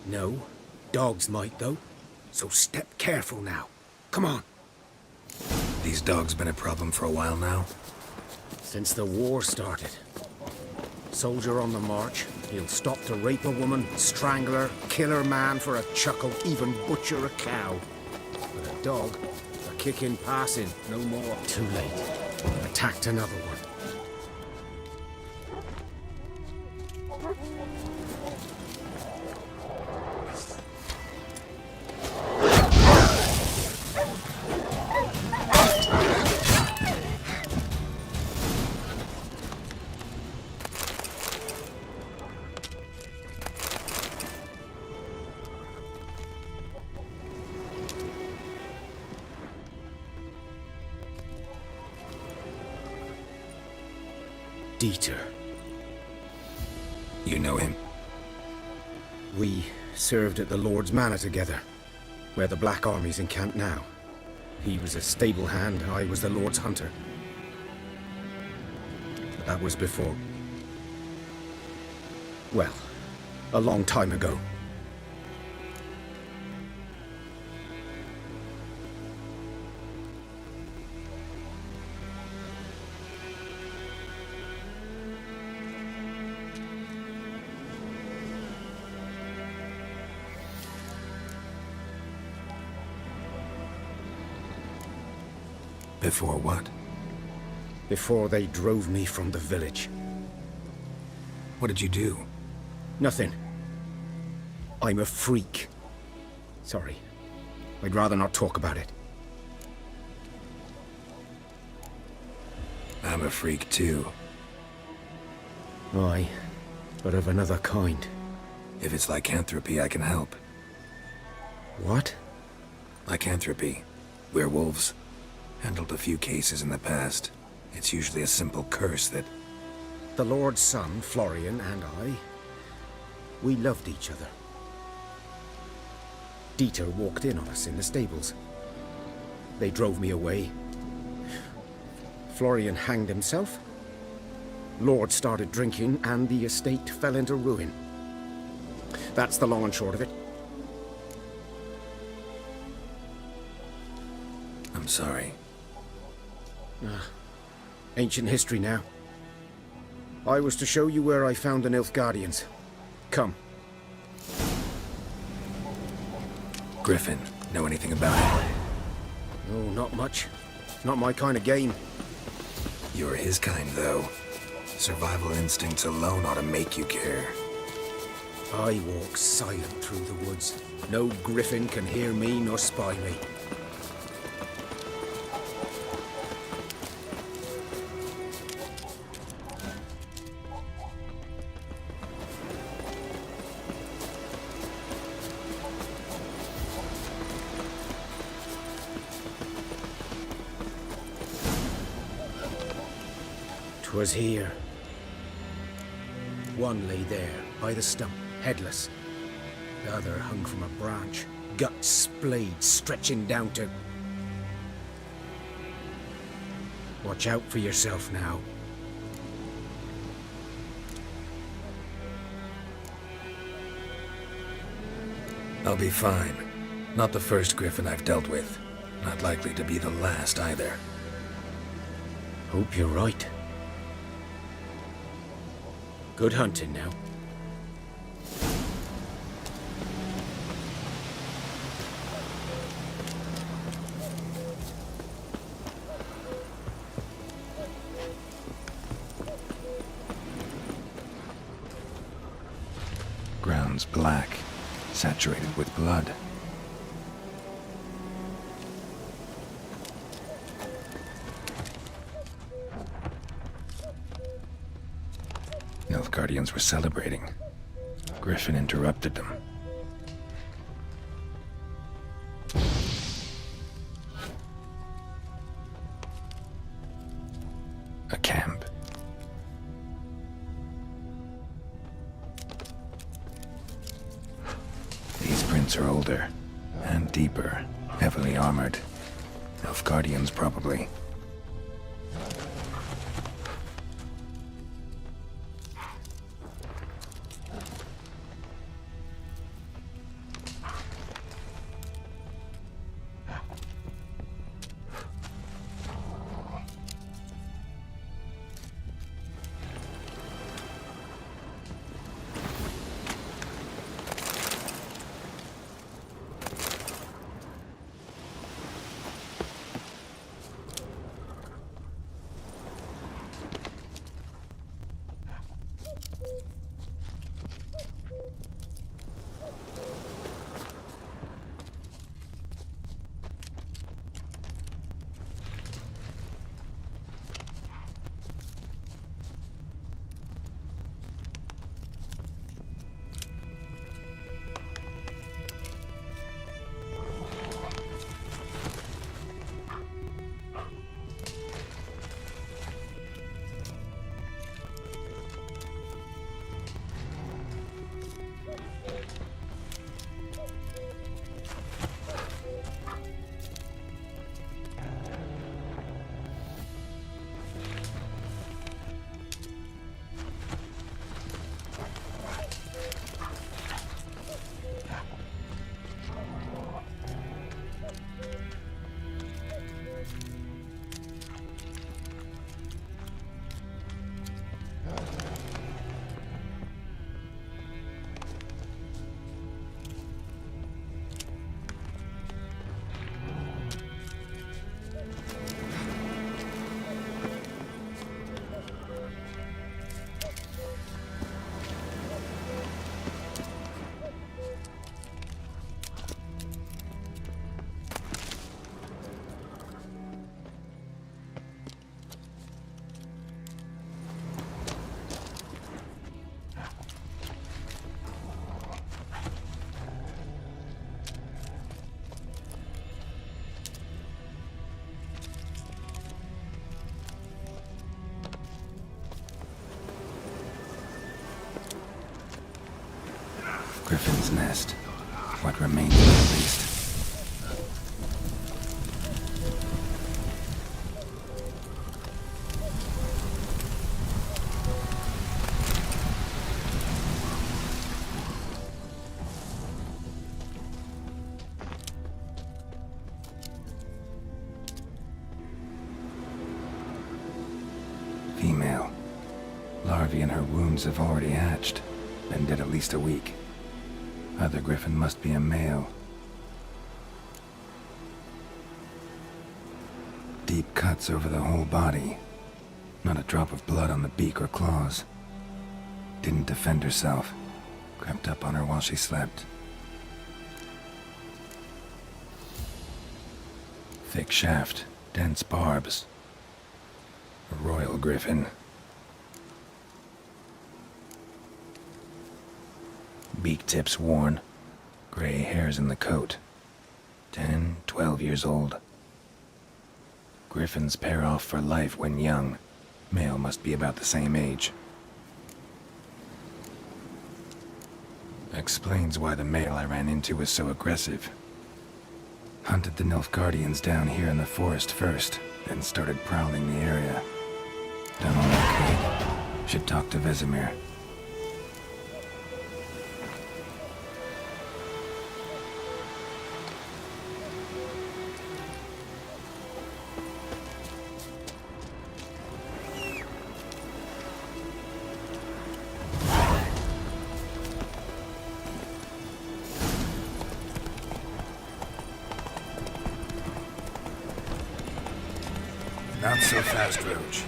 No. Dogs might, though. So step careful now. Come on. These dogs been a problem for a while now? Since the war started. Soldier on the march, he'll stop to rape a woman, strangle her, kill her man for a chuckle, even butcher a cow. But a dog, a kick in passing, no more. Too late. Attacked another one. Dieter. You know him? We served at the Lord's Manor together, where the Black Army's encamped now. He was a stable hand, I was the Lord's hunter. But that was before... well, a long time ago. Before what? Before they drove me from the village. What did you do? Nothing. I'm a freak. Sorry. I'd rather not talk about it. I'm a freak too. Aye, but of another kind. If it's lycanthropy, I can help. What? Lycanthropy. Werewolves. Handled a few cases in the past. It's usually a simple curse that... The Lord's son, Florian, and I... we loved each other. Dieter walked in on us in the stables. They drove me away. Florian hanged himself. Lord started drinking, and the estate fell into ruin. That's the long and short of it. I'm sorry. Ancient history now. I was to show you where I found the Nilfgaardians. Come. Griffin, know anything about it? Oh, not much. Not my kind of game. You're his kind, though. Survival instincts alone ought to make you care. I walk silent through the woods. No griffin can hear me nor spy me. 'Twas here. One lay there, by the stump, headless. The other hung from a branch, guts splayed, stretching down to... Watch out for yourself now. I'll be fine. Not the first griffin I've dealt with. Not likely to be the last either. Hope you're right. Good hunting now. Ground's black, saturated with blood. Nilfgaardians were celebrating. Griffin interrupted them. A camp. These prints are older and deeper, heavily armored. Nilfgaardians, probably. Griffin's nest. What remains of it, at least. Female. Larvae in her wombs have already hatched. Been dead at least a week. Other griffin must be a male. Deep cuts over the whole body. Not a drop of blood on the beak or claws. Didn't defend herself. Crept up on her while she slept. Thick shaft, dense barbs. A royal griffin. Beak tips worn. Gray hairs in the coat. 10, 12 years old. Griffins pair off for life when young. Male must be about the same age. Explains why the male I ran into was so aggressive. Hunted the Nilfgaardians down here in the forest first, then started prowling the area. Done all I could. Should talk to Vesemir. Not so fast, Roach.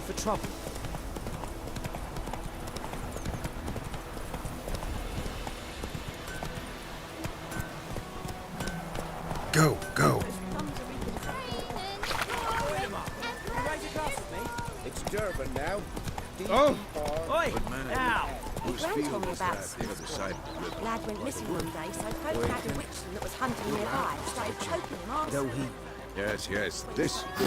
For trouble. Go, go. It's Durban now. Oh! Oi! Now! His friend told me about lad went missing one day, so folk had a witchman that was hunting nearby. Started choking him after. Though he... Yes, this boy.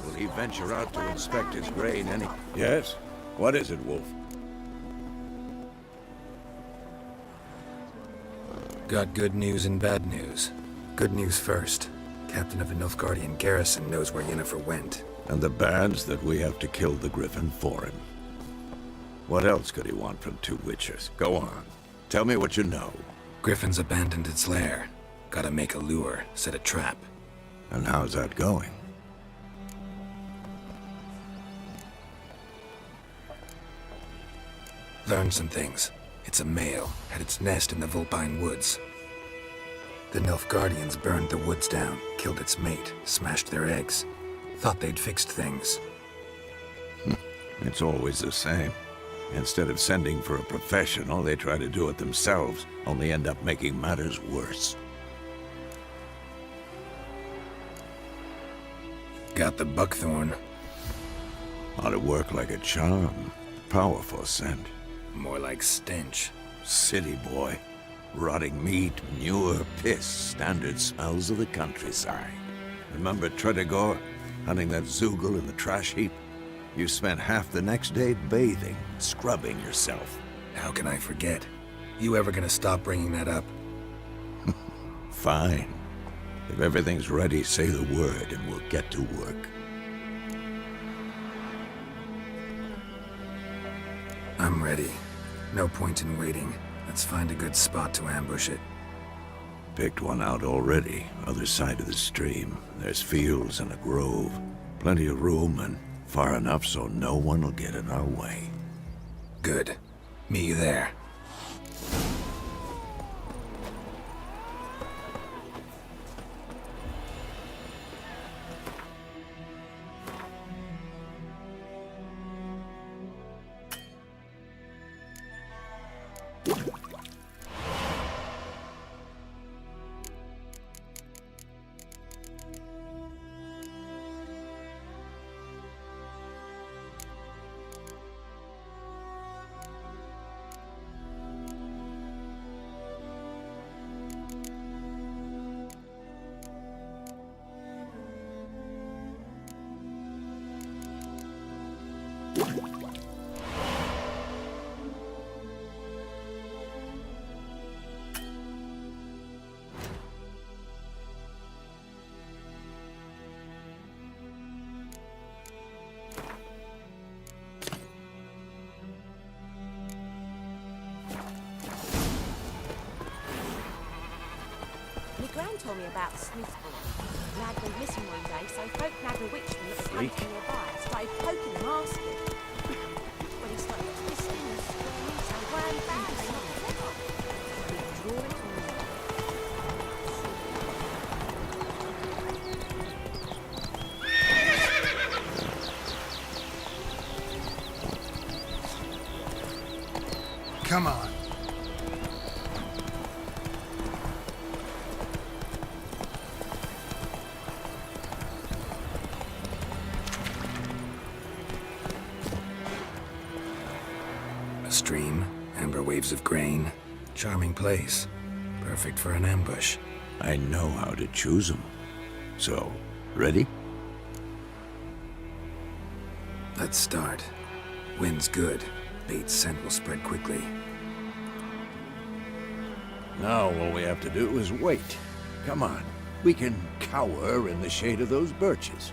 Will he venture out to inspect his grain any... Yes? What is it, Wolf? Got good news and bad news. Good news first. Captain of the Nilfgaardian garrison knows where Yennefer went. And the bad's that we have to kill the Griffin for him. What else could he want from two witches? Go on. Tell me what you know. Griffin's abandoned its lair. Gotta make a lure, set a trap. And how's that going? Learned some things. It's a male, had its nest in the Vulpine Woods. The Nilfgaardians burned the woods down, killed its mate, smashed their eggs. Thought they'd fixed things. It's always the same. Instead of sending for a professional, they try to do it themselves, only end up making matters worse. Got the buckthorn. Ought to work like a charm. Powerful scent. More like stench. City boy. Rotting meat, manure, piss, standard smells of the countryside. Remember Tredegor? Hunting that Zoogle in the trash heap? You spent half the next day bathing, scrubbing yourself. How can I forget? You ever gonna stop bringing that up? Fine. If everything's ready, say the word and we'll get to work. I'm ready. No point in waiting. Let's find a good spot to ambush it. Picked one out already, other side of the stream. There's fields and a grove. Plenty of room and far enough so no one will get in our way. Good. Meet you there. My gran told me about the sleuth boy. Lad went missing one day, so folk nabbed a witchman that was hunting nearby and started poking him, asking. When he started twisting and screaming, so ran back and they knocked his head off. He'd drawn it on him. Come on. A stream, amber waves of grain. Charming place. Perfect for an ambush. I know how to choose them. So, ready? Let's start. Wind's good. Bait's scent will spread quickly. Now all we have to do is wait. Come on. We can cower in the shade of those birches.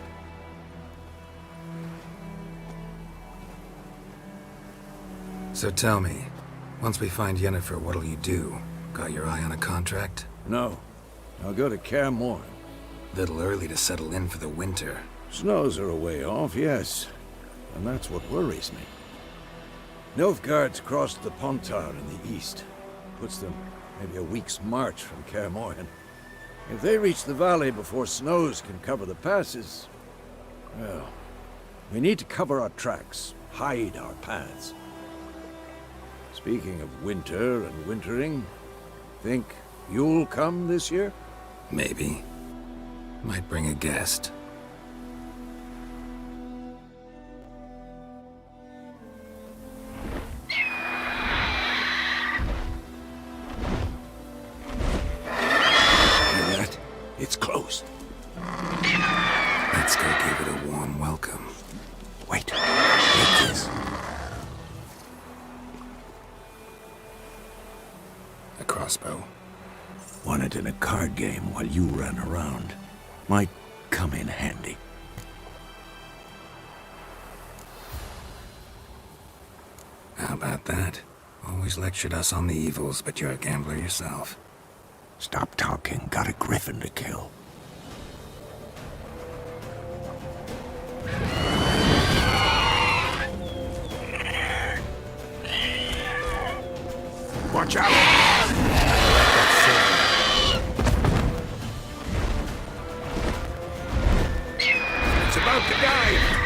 So tell me, once we find Yennefer, what'll you do? Got your eye on a contract? No. I'll go to Kaer Morhen. Little early to settle in for the winter. Snows are a way off, yes. And that's what worries me. Nilfgaard's crossed the Pontar in the east. Puts them maybe a week's march from Kaer Morhen. If they reach the valley before snows can cover the passes, well, we need to cover our tracks, hide our paths. Speaking of winter and wintering, think you'll come this year? Maybe. Might bring a guest. It's closed. Let's go give it a warm welcome. Wait. Take this. A crossbow. Won it in a card game while you ran around. Might come in handy. How about that? Always lectured us on the evils, but you're a gambler yourself. Stop talking. Got a griffin to kill. Watch out! It's about to dive!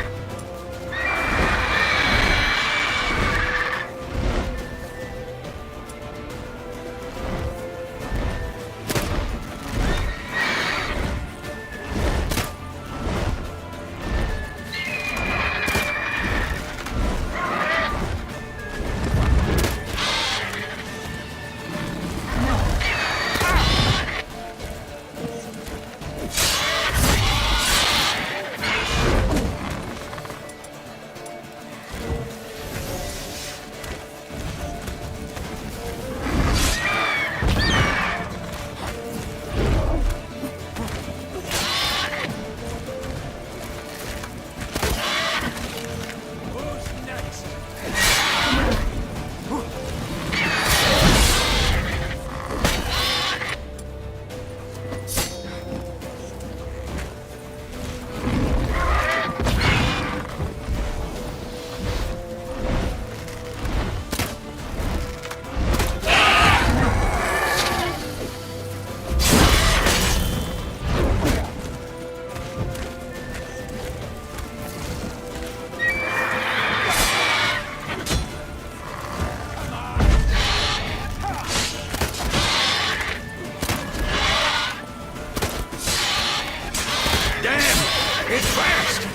It's fast!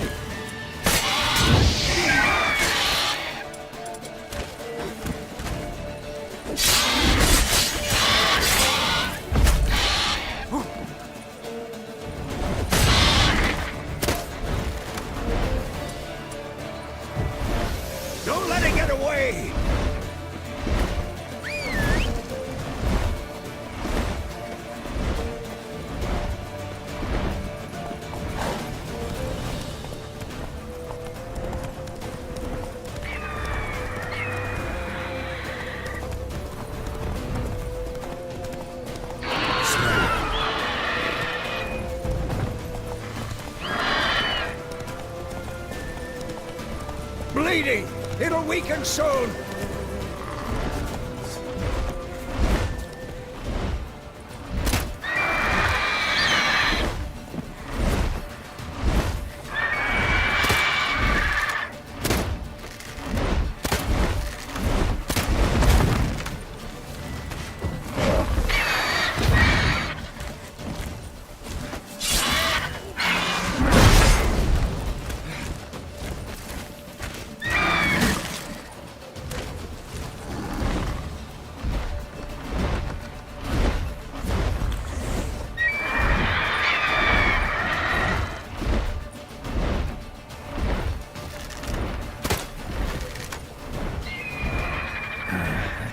Bleeding! It'll weaken soon!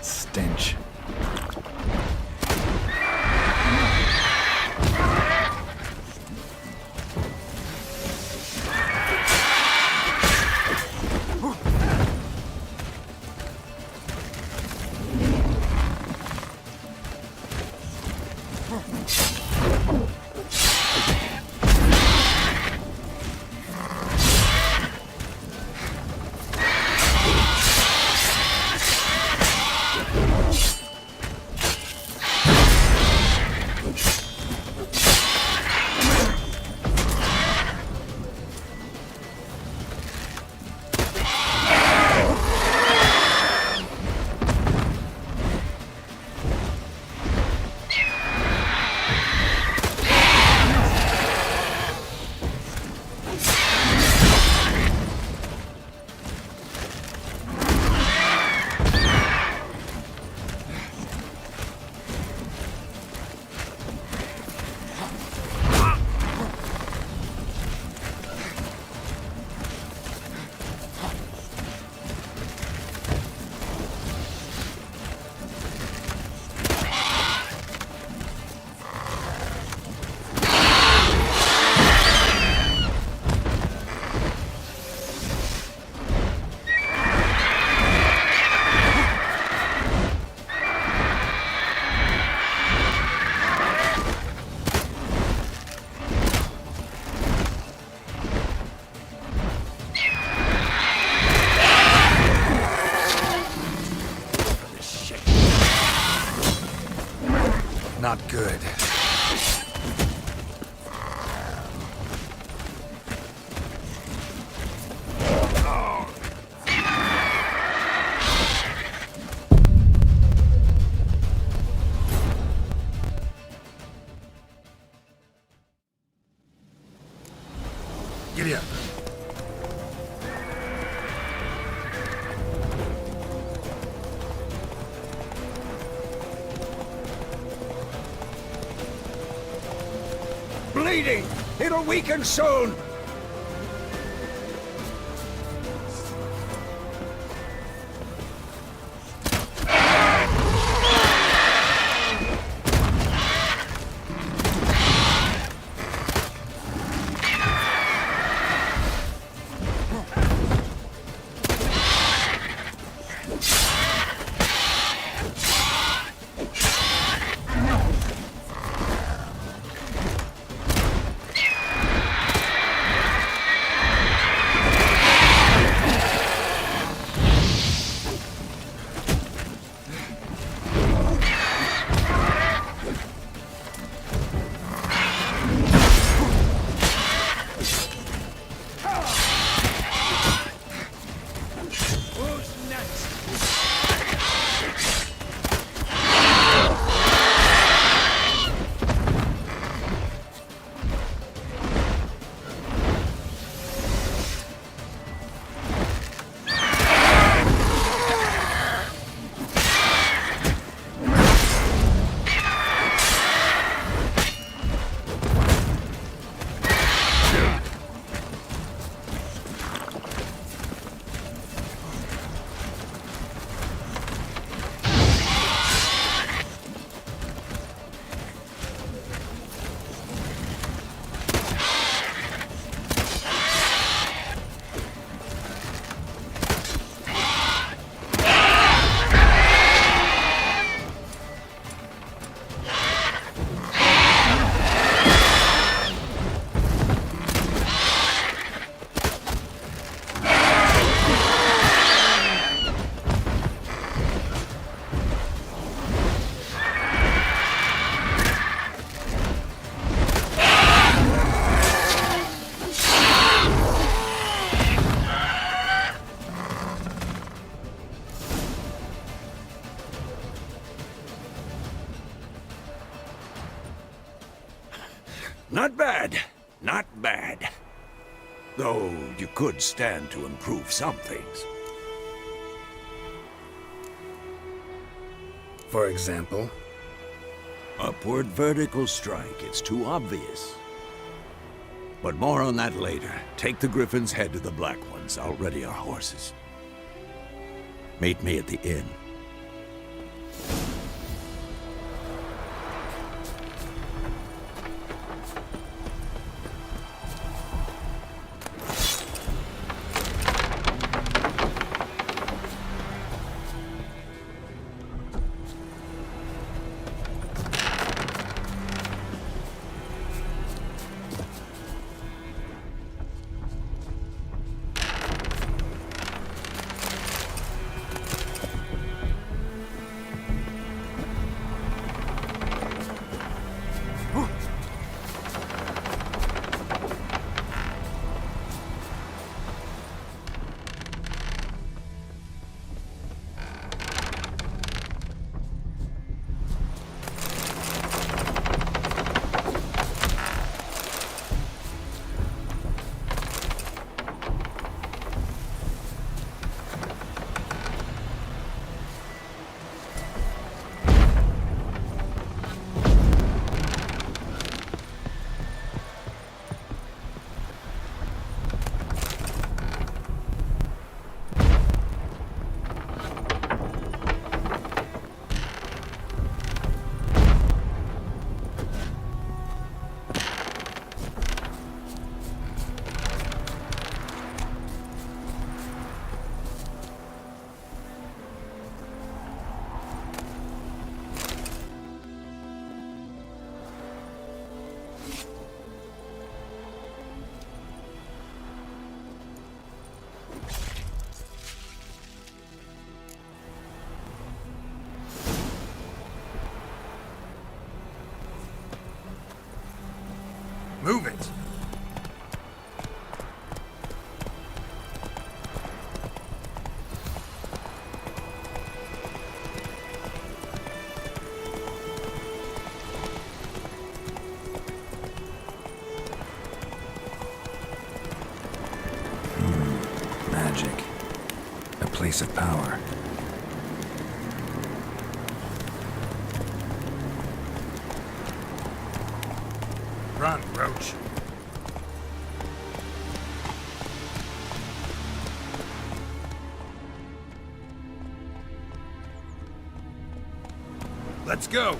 Stench. Not good. Giddy up. Bleeding! It'll weaken soon! Though you could stand to improve some things. For example? Upward vertical strike, it's too obvious. But more on that later. Take the Griffin's head to the Black Ones. I'll ready our horses. Meet me at the inn. Move it! Magic. A place of power. Run, Roach. Let's go!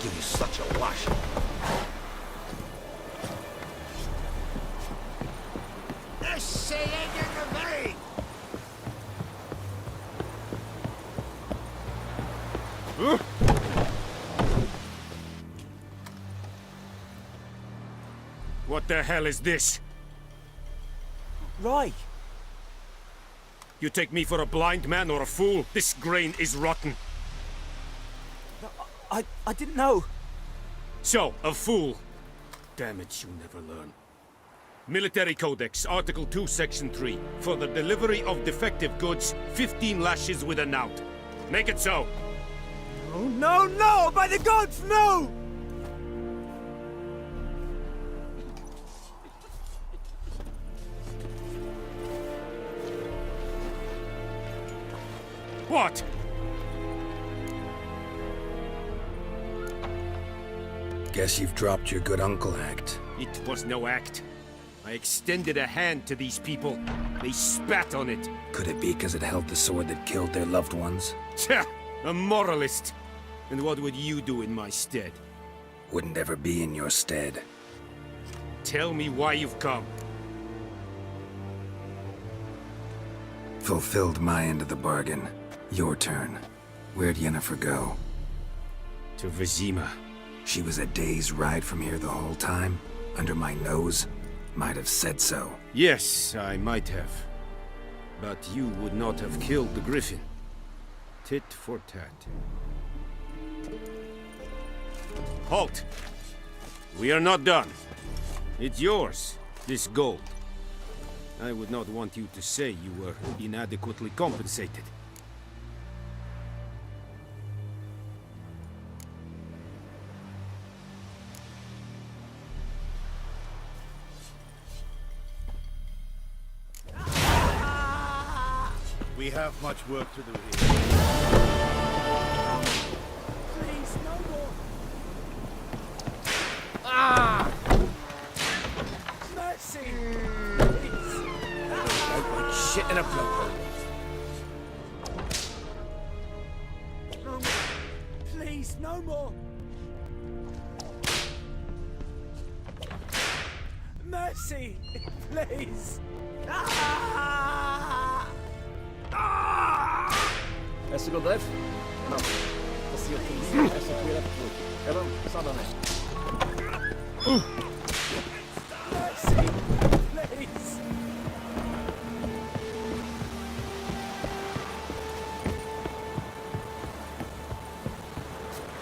Give you such a wash. What the hell is this? Right. You take me for a blind man or a fool? This grain is rotten. I didn't know. So, a fool. Damn it, you never learn. Military Codex, Article 2, Section 3. For the delivery of defective goods, 15 lashes with a knout. Make it so. Oh, no, no! By the gods, no! What? Guess you've dropped your good uncle act. It was no act. I extended a hand to these people. They spat on it. Could it be because it held the sword that killed their loved ones? Tch, a moralist. And what would you do in my stead? Wouldn't ever be in your stead. Tell me why you've come. Fulfilled my end of the bargain. Your turn. Where'd Yennefer go? To Vizima. She was a day's ride from here the whole time? Under my nose? Might have said so. Yes, I might have. But you would not have killed the griffin. Tit for tat. Halt! We are not done. It's yours, this gold. I would not want you to say you were inadequately compensated. We have much work to do here. Please, no more. Mercy! Please. Like shit in a blood pool. No more. Please, no more. Mercy! Please! È secondo F? No. Ossia, adesso qui la più. E allora, salame. Mercy! Please!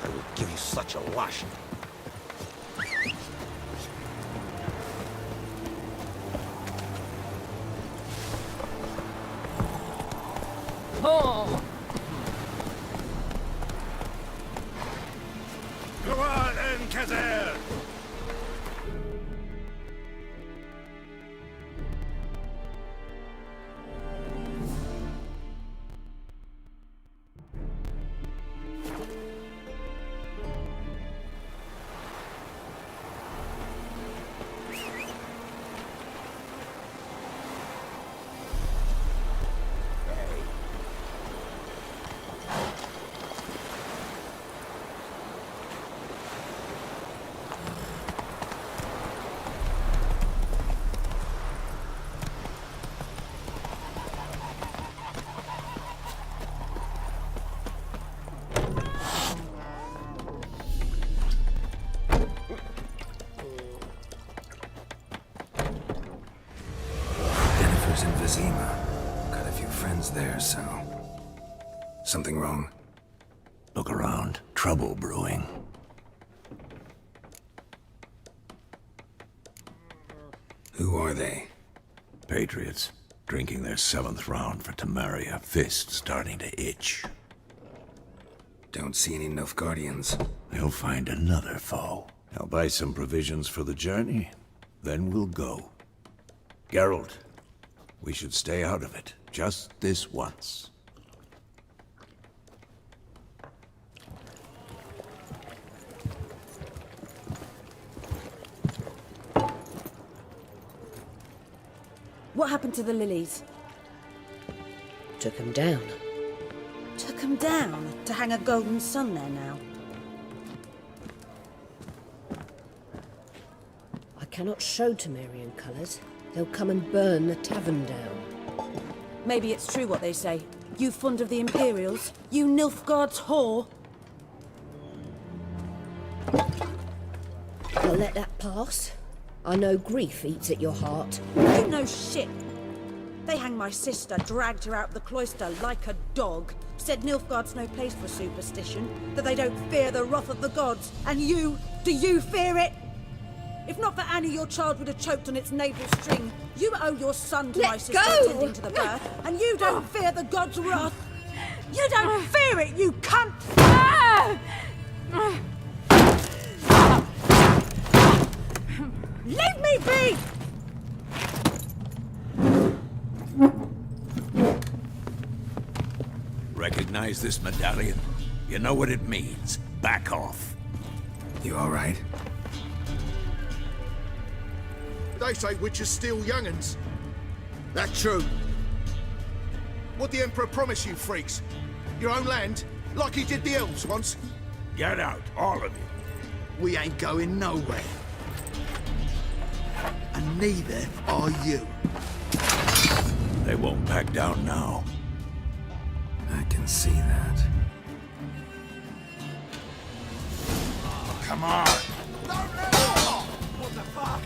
I will give you such a lashing. Oh! Go on, Enkazer! In Vizima. Got a few friends there, so... Something wrong? Look around. Trouble brewing. Who are they? Patriots. Drinking their 7th round for Memoria. Fist starting to itch. Don't see any Nilfgaardians. They'll find another foe. I'll buy some provisions for the journey. Then we'll go. Geralt. We should stay out of it, just this once. What happened to the lilies? Took him down. Took them down to hang a golden sun there now. I cannot show Temerian colours. They'll come and burn the tavern down. Maybe it's true what they say. You fond of the Imperials? You Nilfgaard's whore? I'll let that pass. I know grief eats at your heart. You know shit. They hanged my sister, dragged her out the cloister like a dog. Said Nilfgaard's no place for superstition, that they don't fear the wrath of the gods. And you, do you fear it? If not for Annie, your child would have choked on its navel string. You owe your son to my sister attending to the birth, and you don't fear the gods' wrath. You don't fear it, you cunt! Leave me be! Recognize this medallion? You know what it means. Back off. You alright? They say witches steal young'uns. That true. What'd the Emperor promise you, freaks? Your own land? Like he did the elves once? Get out, all of you. We ain't going nowhere. And neither are you. They won't back down now. I can see that. Come on. What the fuck?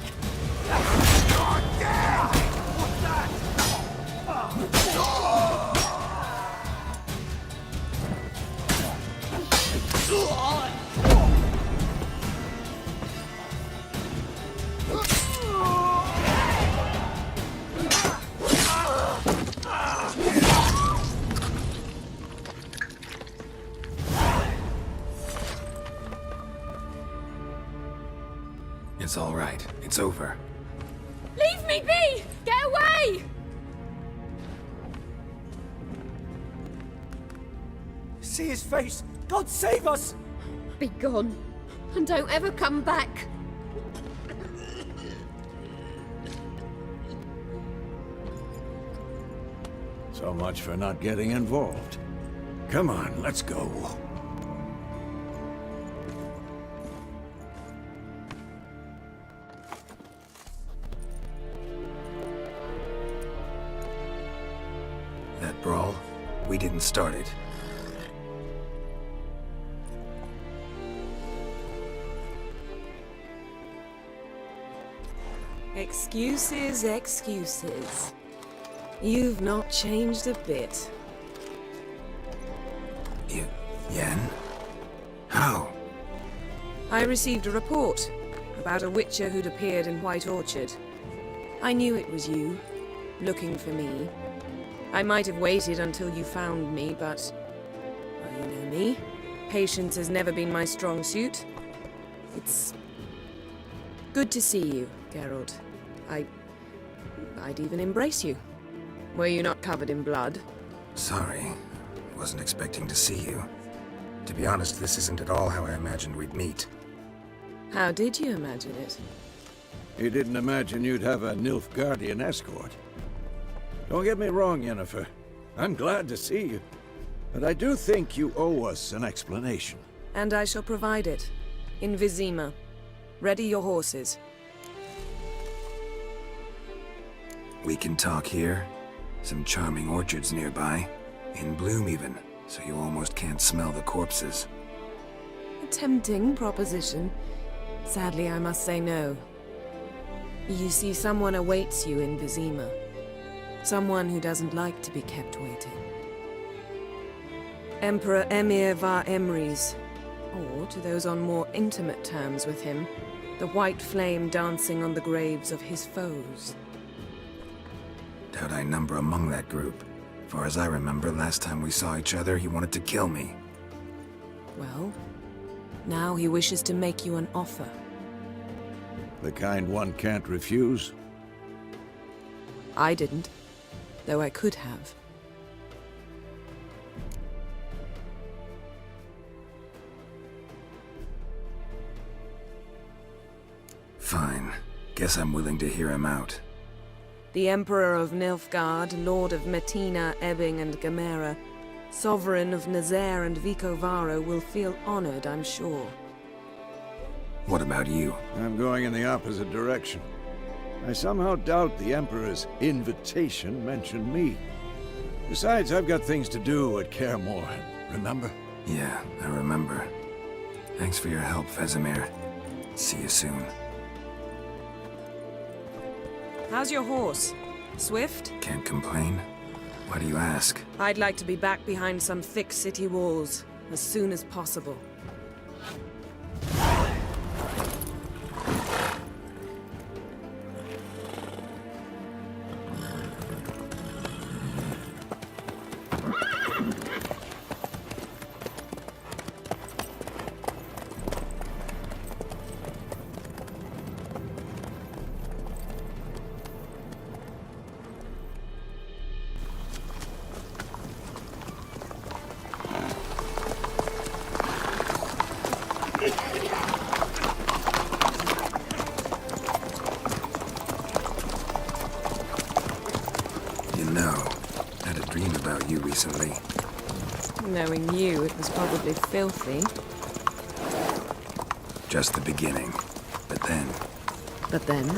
It's all right. It's over. Leave me be! Get away! See his face! God save us! Be gone, and don't ever come back. So much for not getting involved. Come on, let's go. That brawl, we didn't start it. Excuses, excuses. You've not changed a bit. Yen? How? I received a report about a witcher who'd appeared in White Orchard. I knew it was you, looking for me. I might have waited until you found me, but... well, you know me. Patience has never been my strong suit. It's... good to see you, Geralt. I'd even embrace you. Were you not covered in blood? Sorry. Wasn't expecting to see you. To be honest, this isn't at all how I imagined we'd meet. How did you imagine it? You didn't imagine you'd have a Nilfgaardian escort. Don't get me wrong, Yennefer. I'm glad to see you. But I do think you owe us an explanation. And I shall provide it. In Vizima. Ready your horses. We can talk here. Some charming orchards nearby. In bloom even, so you almost can't smell the corpses. A tempting proposition. Sadly, I must say no. You see, someone awaits you in Vizima. Someone who doesn't like to be kept waiting. Emperor Emir var Emrys. Or, to those on more intimate terms with him, the white flame dancing on the graves of his foes. Doubt I number among that group. Far as I remember, last time we saw each other, he wanted to kill me. Well, now he wishes to make you an offer. The kind one can't refuse. I didn't, though I could have. Fine. Guess I'm willing to hear him out. The Emperor of Nilfgaard, Lord of Metina, Ebbing and Gamera, Sovereign of Nazaire and Vicovaro will feel honored, I'm sure. What about you? I'm going in the opposite direction. I somehow doubt the Emperor's invitation mentioned me. Besides, I've got things to do at Kaer Morhen, remember? Yeah, I remember. Thanks for your help, Vesemir. See you soon. How's your horse? Swift? Can't complain. Why do you ask? I'd like to be back behind some thick city walls, as soon as possible. You know, I had a dream about you recently. Knowing you, it was probably filthy. Just the beginning. But then... But then...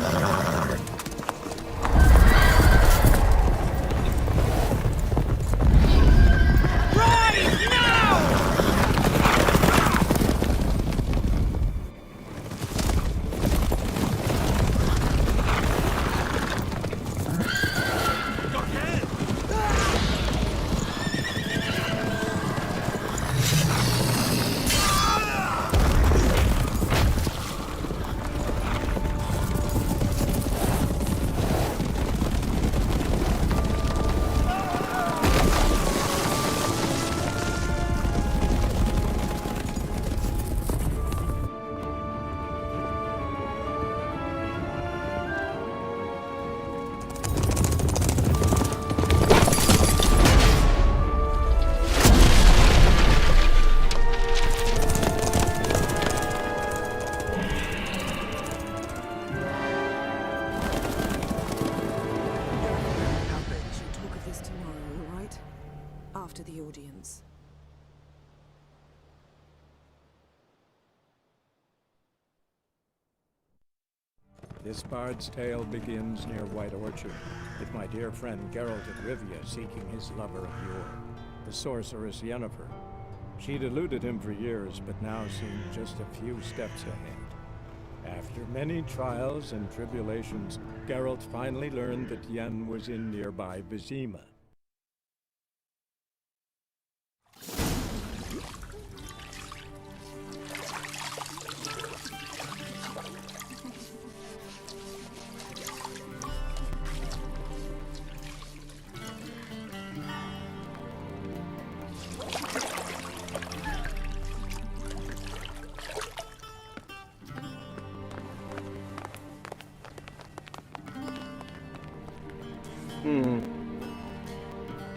This bard's tale begins near White Orchard, with my dear friend Geralt of Rivia seeking his lover of yore, the sorceress Yennefer. She'd eluded him for years, but now seemed just a few steps ahead. After many trials and tribulations, Geralt finally learned that Yen was in nearby Vizima.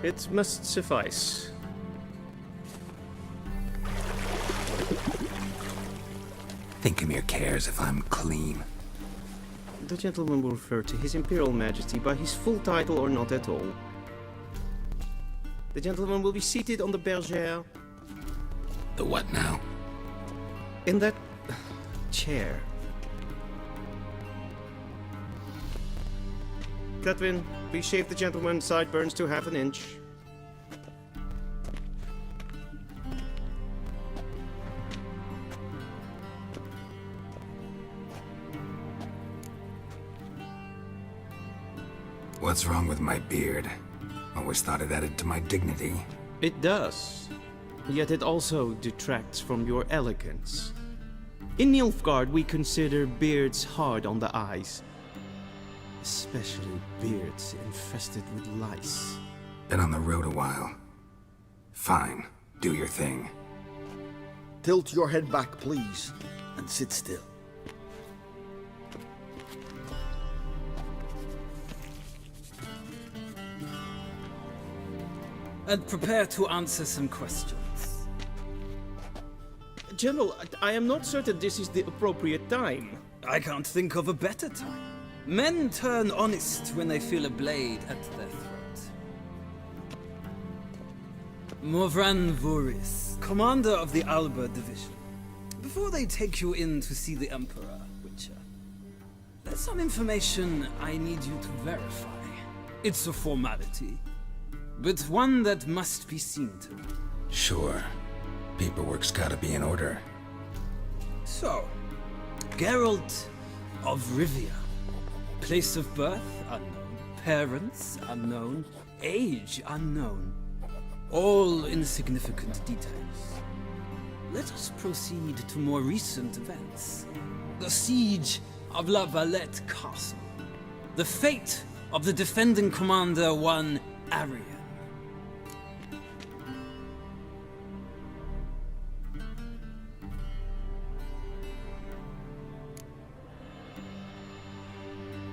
It must suffice. Thinkamere cares if I'm clean. The gentleman will refer to His Imperial Majesty by his full title or not at all. The gentleman will be seated on the bergère. The what now? In that chair. Catwin, please shave the gentleman's sideburns to half an inch. What's wrong with my beard? Always thought it added to my dignity. It does. Yet it also detracts from your elegance. In Nilfgaard, we consider beards hard on the eyes. Especially beards infested with lice. Been on the road a while. Fine, do your thing. Tilt your head back, please, and sit still. And prepare to answer some questions. General, I am not certain this is the appropriate time. I can't think of a better time. Men turn honest when they feel a blade at their throat. Morvran Voris, commander of the Alba Division. Before they take you in to see the Emperor, Witcher, there's some information I need you to verify. It's a formality, but one that must be seen to. Sure. Paperwork's gotta be in order. So, Geralt of Rivia. Place of birth unknown. Parents unknown. Age unknown. All insignificant details. Let us proceed to more recent events. The siege of La Valette Castle. The fate of the defending commander, one Arian.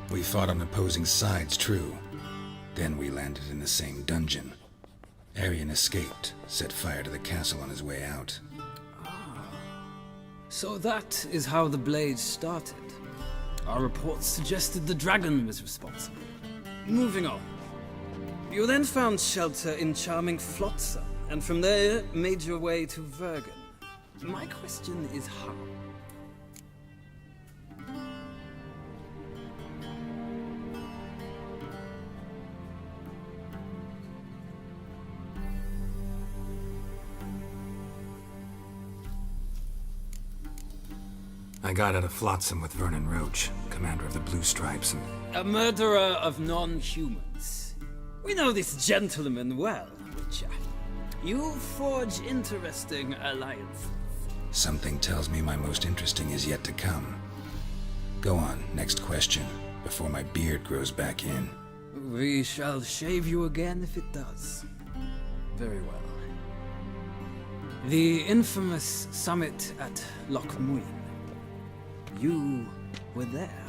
We fought on opposing sides, true. Then we landed in the same dungeon. Arian escaped, set fire to the castle on his way out. So that is how the Blade started. Our reports suggested the dragon was responsible. Moving on. You then found shelter in charming Flotsam, and from there made your way to Vergen. My question is how? I got out of Flotsam with Vernon Roach, commander of the Blue Stripes, and... A murderer of non-humans. We know this gentleman well, Witcher. You forge interesting alliances. Something tells me my most interesting is yet to come. Go on, next question, before my beard grows back in. We shall shave you again if it does. Very well. The infamous summit at Loch Muin. You were there,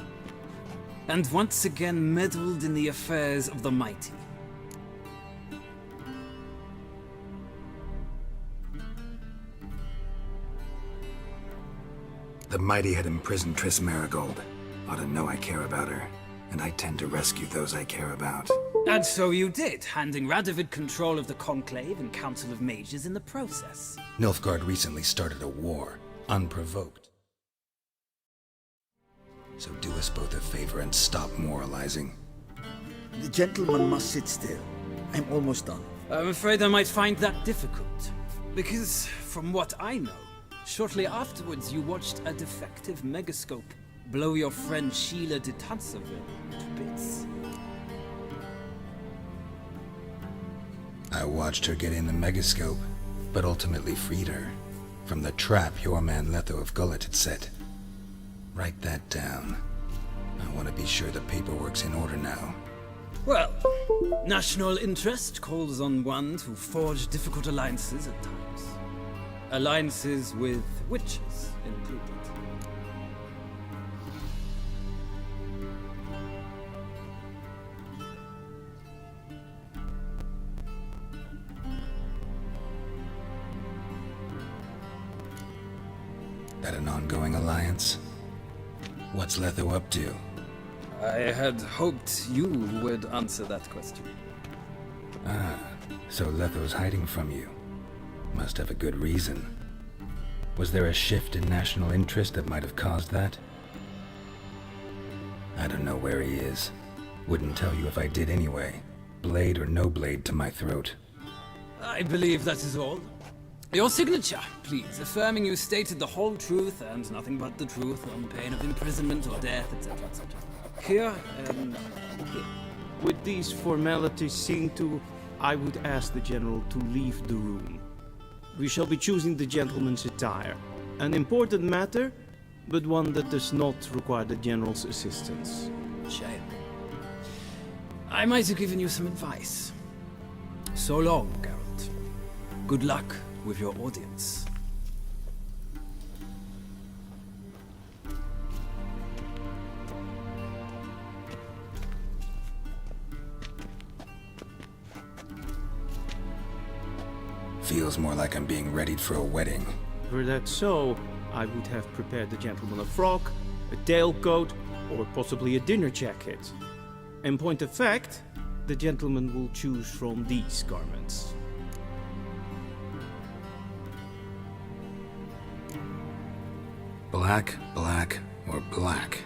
and once again meddled in the affairs of the mighty. The mighty had imprisoned Triss Marigold. Ought to know I care about her, and I tend to rescue those I care about. And so you did, handing Radovid control of the Conclave and Council of Mages in the process. Nilfgaard recently started a war, unprovoked. So do us both a favor and stop moralizing. The gentleman must sit still. I'm almost done. I'm afraid I might find that difficult. Because, from what I know, shortly afterwards you watched a defective megascope blow your friend Sheila de Tanseville to bits. I watched her get in the megascope, but ultimately freed her from the trap your man Letho of Gullet had set. Write that down. I want to be sure the paperwork's in order now. Well, national interest calls on one to forge difficult alliances at times. Alliances with witches included. That an ongoing alliance? What's Letho up to? I had hoped you would answer that question. Ah, so Letho's hiding from you. Must have a good reason. Was there a shift in national interest that might have caused that? I don't know where he is. Wouldn't tell you if I did anyway. Blade or no blade to my throat. I believe that is all. Your signature, please, affirming you stated the whole truth and nothing but the truth on pain of imprisonment or death, etc., etc. Here and here. With these formalities seen to, I would ask the General to leave the room. We shall be choosing the gentleman's attire. An important matter, but one that does not require the General's assistance. Shame. I might have given you some advice. So long, Geralt. Good luck with your audience. Feels more like I'm being readied for a wedding. Were that so, I would have prepared the gentleman a frock, a tailcoat, or possibly a dinner jacket. In point of fact, the gentleman will choose from these garments. Black, black, or black?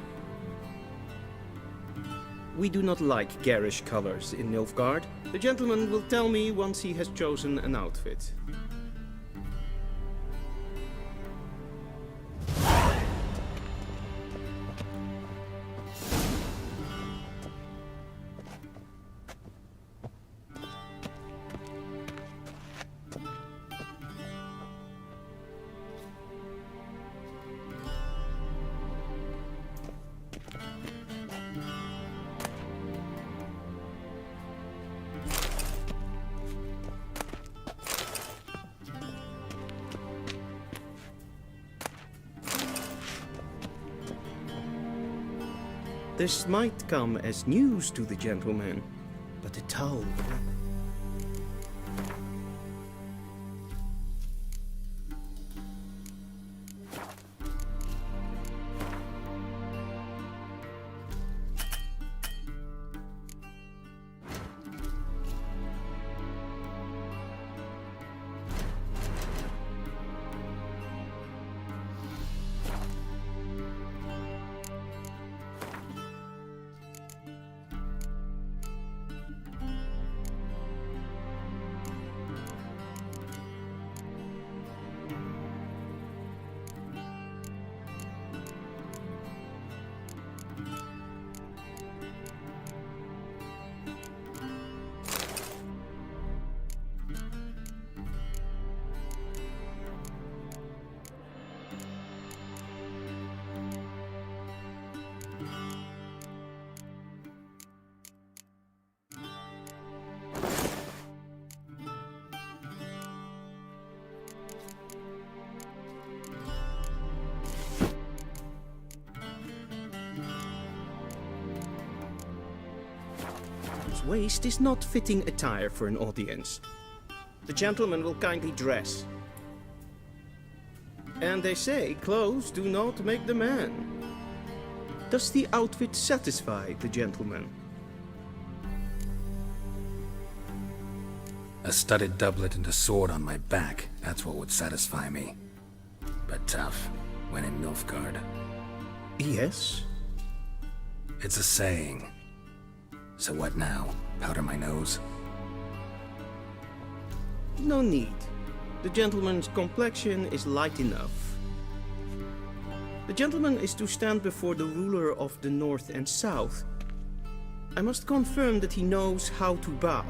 We do not like garish colors in Nilfgaard. The gentleman will tell me once he has chosen an outfit. This might come as news to the gentleman, but the towel... His waist is not fitting attire for an audience. The gentleman will kindly dress. And they say clothes do not make the man. Does the outfit satisfy the gentleman? A studded doublet and a sword on my back, that's what would satisfy me. But tough, when in Nilfgaard. Yes, It's a saying. So what now? Powder my nose? No need. The gentleman's complexion is light enough. The gentleman is to stand before the ruler of the North and South. I must confirm that he knows how to bow.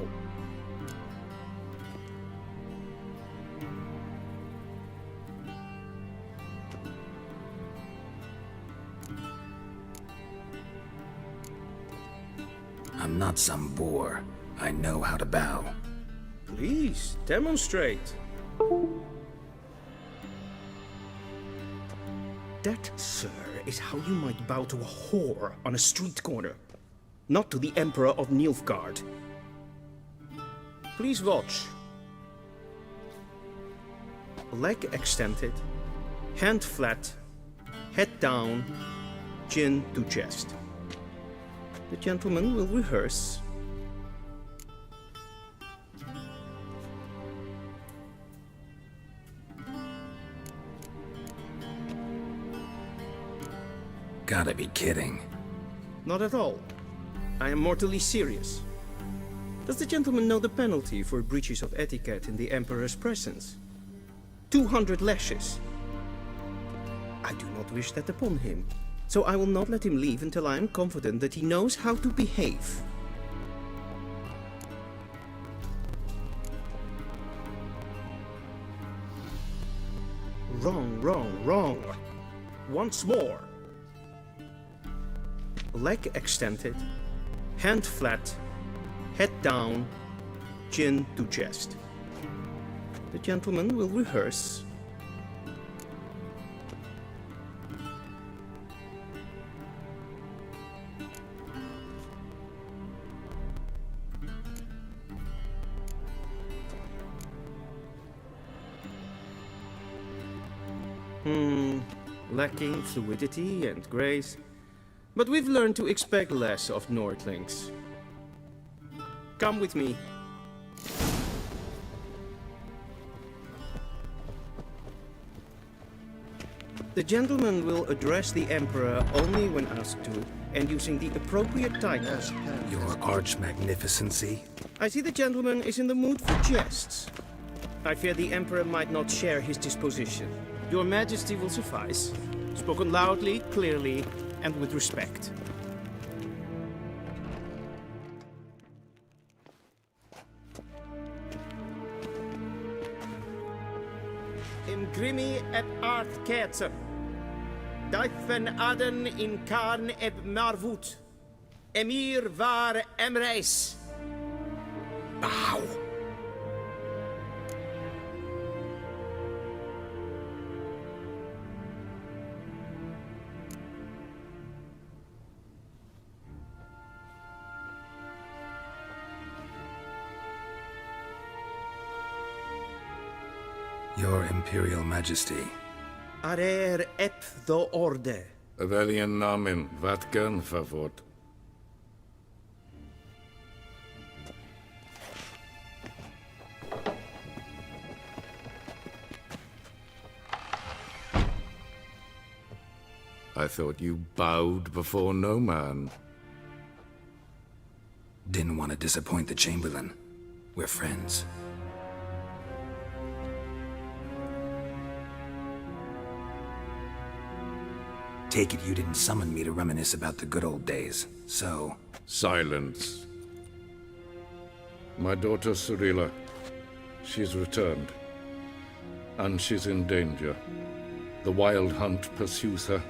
I'm not some boor. I know how to bow. Please, demonstrate. That, sir, is how you might bow to a whore on a street corner, not to the Emperor of Nilfgaard. Please watch. Leg extended, hand flat, head down, chin to chest. The gentleman will rehearse. Gotta be kidding. Not at all. I am mortally serious. Does the gentleman know the penalty for breaches of etiquette in the Emperor's presence? 200 lashes. I do not wish that upon him, so I will not let him leave until I am confident that he knows how to behave. Wrong, wrong, wrong. Once more. Leg extended, hand flat, head down, chin to chest. The gentleman will rehearse. Lacking fluidity and grace. But we've learned to expect less of Nordlings. Come with me. The gentleman will address the Emperor only when asked to, and using the appropriate titles. Your arch-magnificency? I see the gentleman is in the mood for jests. I fear the Emperor might not share his disposition. Your Majesty will suffice. Spoken loudly, clearly, and with respect. In grimi et art ketzer. Daifen aden in karn eb marvut. Emir var emreis. Bow. Your Imperial Majesty. Arer ep do orde. Weljen namen, wat gern verwort. I thought you bowed before no man. Didn't want to disappoint the Chamberlain. We're friends. Take it you didn't summon me to reminisce about the good old days, so... Silence. My daughter Cyrilla, she's returned. And she's in danger. The Wild Hunt pursues her.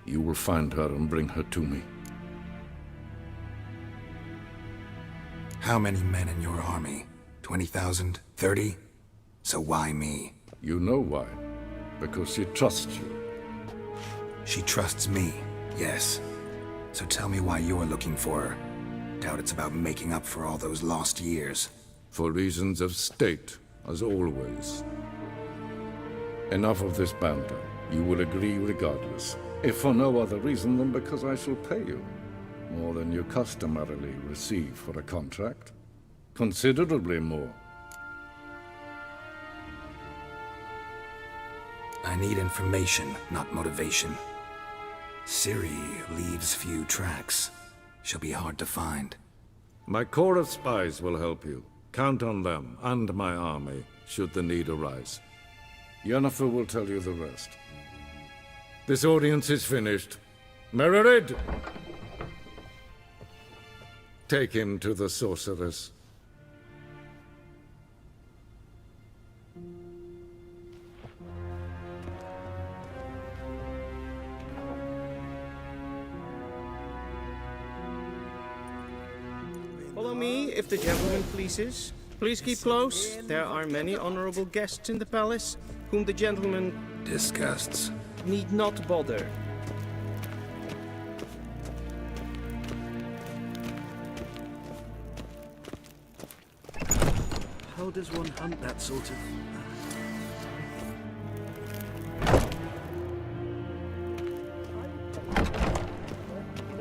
You will find her and bring her to me. How many men in your army? 20,000? 30? So why me? You know why. Because she trusts you. She trusts me, yes. So tell me why you're looking for her. Doubt it's about making up for all those lost years. For reasons of state, as always. Enough of this banter. You will agree regardless. If for no other reason than because I shall pay you. More than you customarily receive for a contract. Considerably more. I need information, not motivation. Ciri leaves few tracks. She'll be hard to find. My corps of spies will help you. Count on them and my army, should the need arise. Yennefer will tell you the rest. This audience is finished. Mererid! Take him to the sorceress. Follow me, if the gentleman pleases. Please keep close. There are many honorable guests in the palace, whom the gentleman Disgusts. need not bother. How does one hunt that sort of...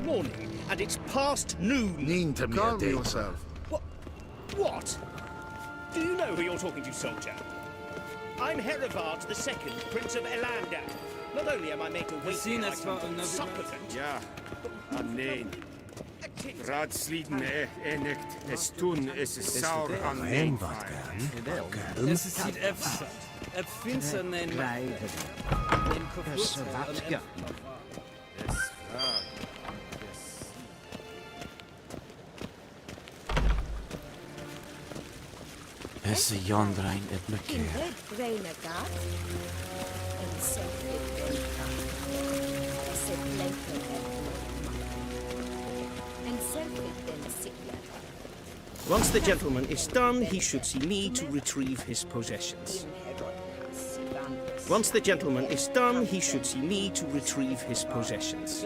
Morning, and it's past noon. Calm yourself. What? Do you know who you're talking to, soldier? I'm Herivard II, Prince of Elandar. Not only am I made to wait seen here, us I'm for another supplicant. Ja, amen. Raadsliden enicht, es tun, es is saur aan mijn Es sieht Finster nein Savatka. Es jondrain et mykeer. In het reine gaat. En zet het den gaat. Es het lenken en zelf het den sikler. Once the gentleman is done, he should see me to retrieve his possessions. Once the gentleman is done, he should see me to retrieve his possessions.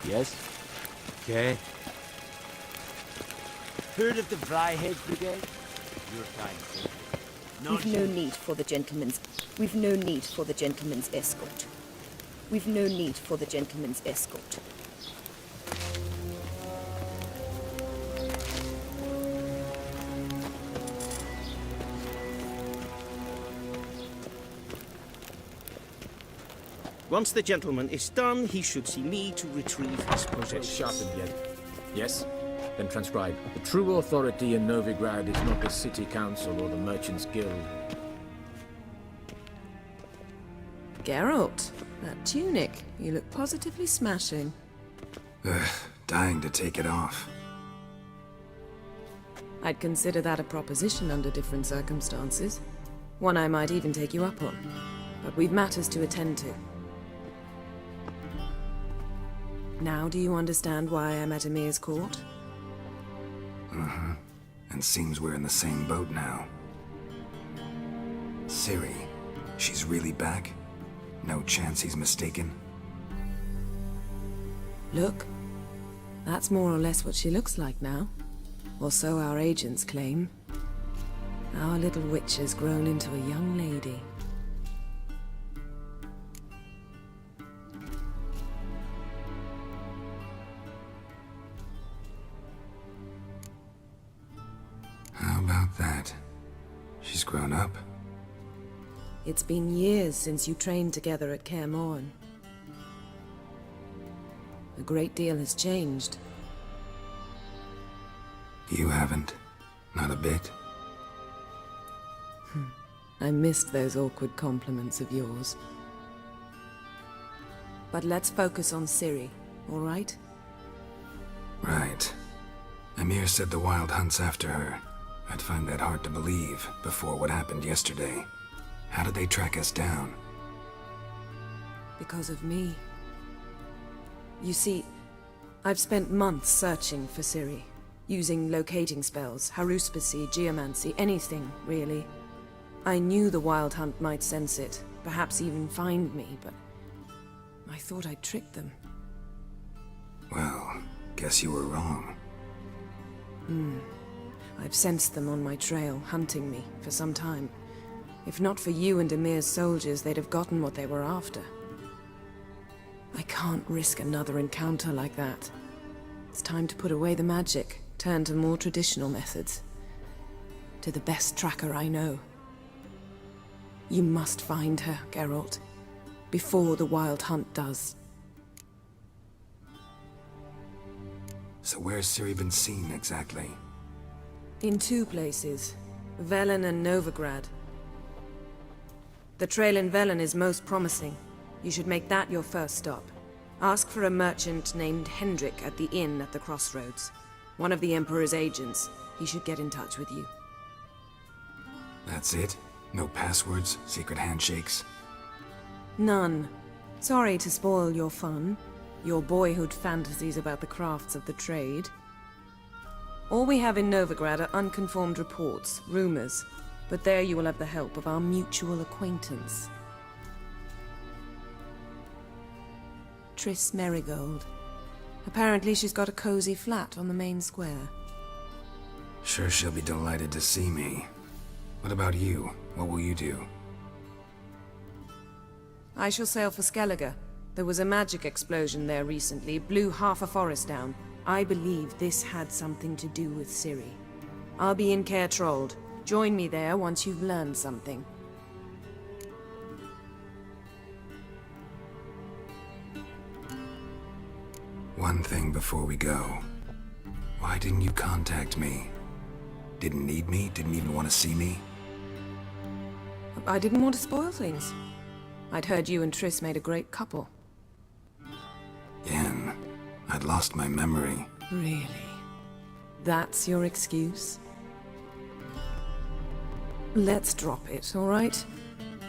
Yes? Okay. Heard of the Vryhead Brigade? Your kind, sir. We've no need for the gentleman's... We've no need for the gentleman's escort. We've no need for the gentleman's escort. Once the gentleman is done, he should see me to retrieve his possessions. Sharpened yet? Yes? Then transcribe. The true authority in Novigrad is not the city council or the merchants' guild. Geralt, that tunic. You look positively smashing. Ugh, dying to take it off. I'd consider that a proposition under different circumstances. One I might even take you up on. But we've matters to attend to. Now do you understand why I'm at Emir's court? Mm-hmm. And seems we're in the same boat now. Ciri, she's really back? No chance he's mistaken? Look, that's more or less what she looks like now. Or so our agents claim. Our little witch has grown into a young lady. How about that? She's grown up. It's been years since you trained together at Kaer Morhen. A great deal has changed. You haven't. Not a bit. I missed those awkward compliments of yours. But let's focus on Ciri, all right? Right. Amir said the Wild Hunt's after her. I'd find that hard to believe before what happened yesterday. How did they track us down? Because of me. You see, I've spent months searching for Ciri, using locating spells, haruspicy, geomancy, anything, really. I knew the Wild Hunt might sense it, perhaps even find me, but I thought I'd tricked them. Well, guess you were wrong. I've sensed them on my trail, hunting me, for some time. If not for you and Amir's soldiers, they'd have gotten what they were after. I can't risk another encounter like that. It's time to put away the magic, turn to more traditional methods. To the best tracker I know. You must find her, Geralt, before the Wild Hunt does. So where's Ciri been seen exactly? In 2 places, Velen and Novigrad. The trail in Velen is most promising. You should make that your first stop. Ask for a merchant named Hendrik at the inn at the crossroads. One of the Emperor's agents. He should get in touch with you. That's it? No passwords, secret handshakes? None. Sorry to spoil your fun, your boyhood fantasies about the crafts of the trade. All we have in Novigrad are unconfirmed reports, rumors, but there you will have the help of our mutual acquaintance. Triss Merigold. Apparently she's got a cozy flat on the main square. Sure she'll be delighted to see me. What about you? What will you do? I shall sail for Skellige. There was a magic explosion there recently, blew half a forest down. I believe this had something to do with Ciri. I'll be in Caer Trold. Join me there once you've learned something. One thing before we go. Why didn't you contact me? Didn't need me? Didn't even want to see me? I didn't want to spoil things. I'd heard you and Triss made a great couple. Yen, I'd lost my memory. Really? That's your excuse? Let's drop it, all right?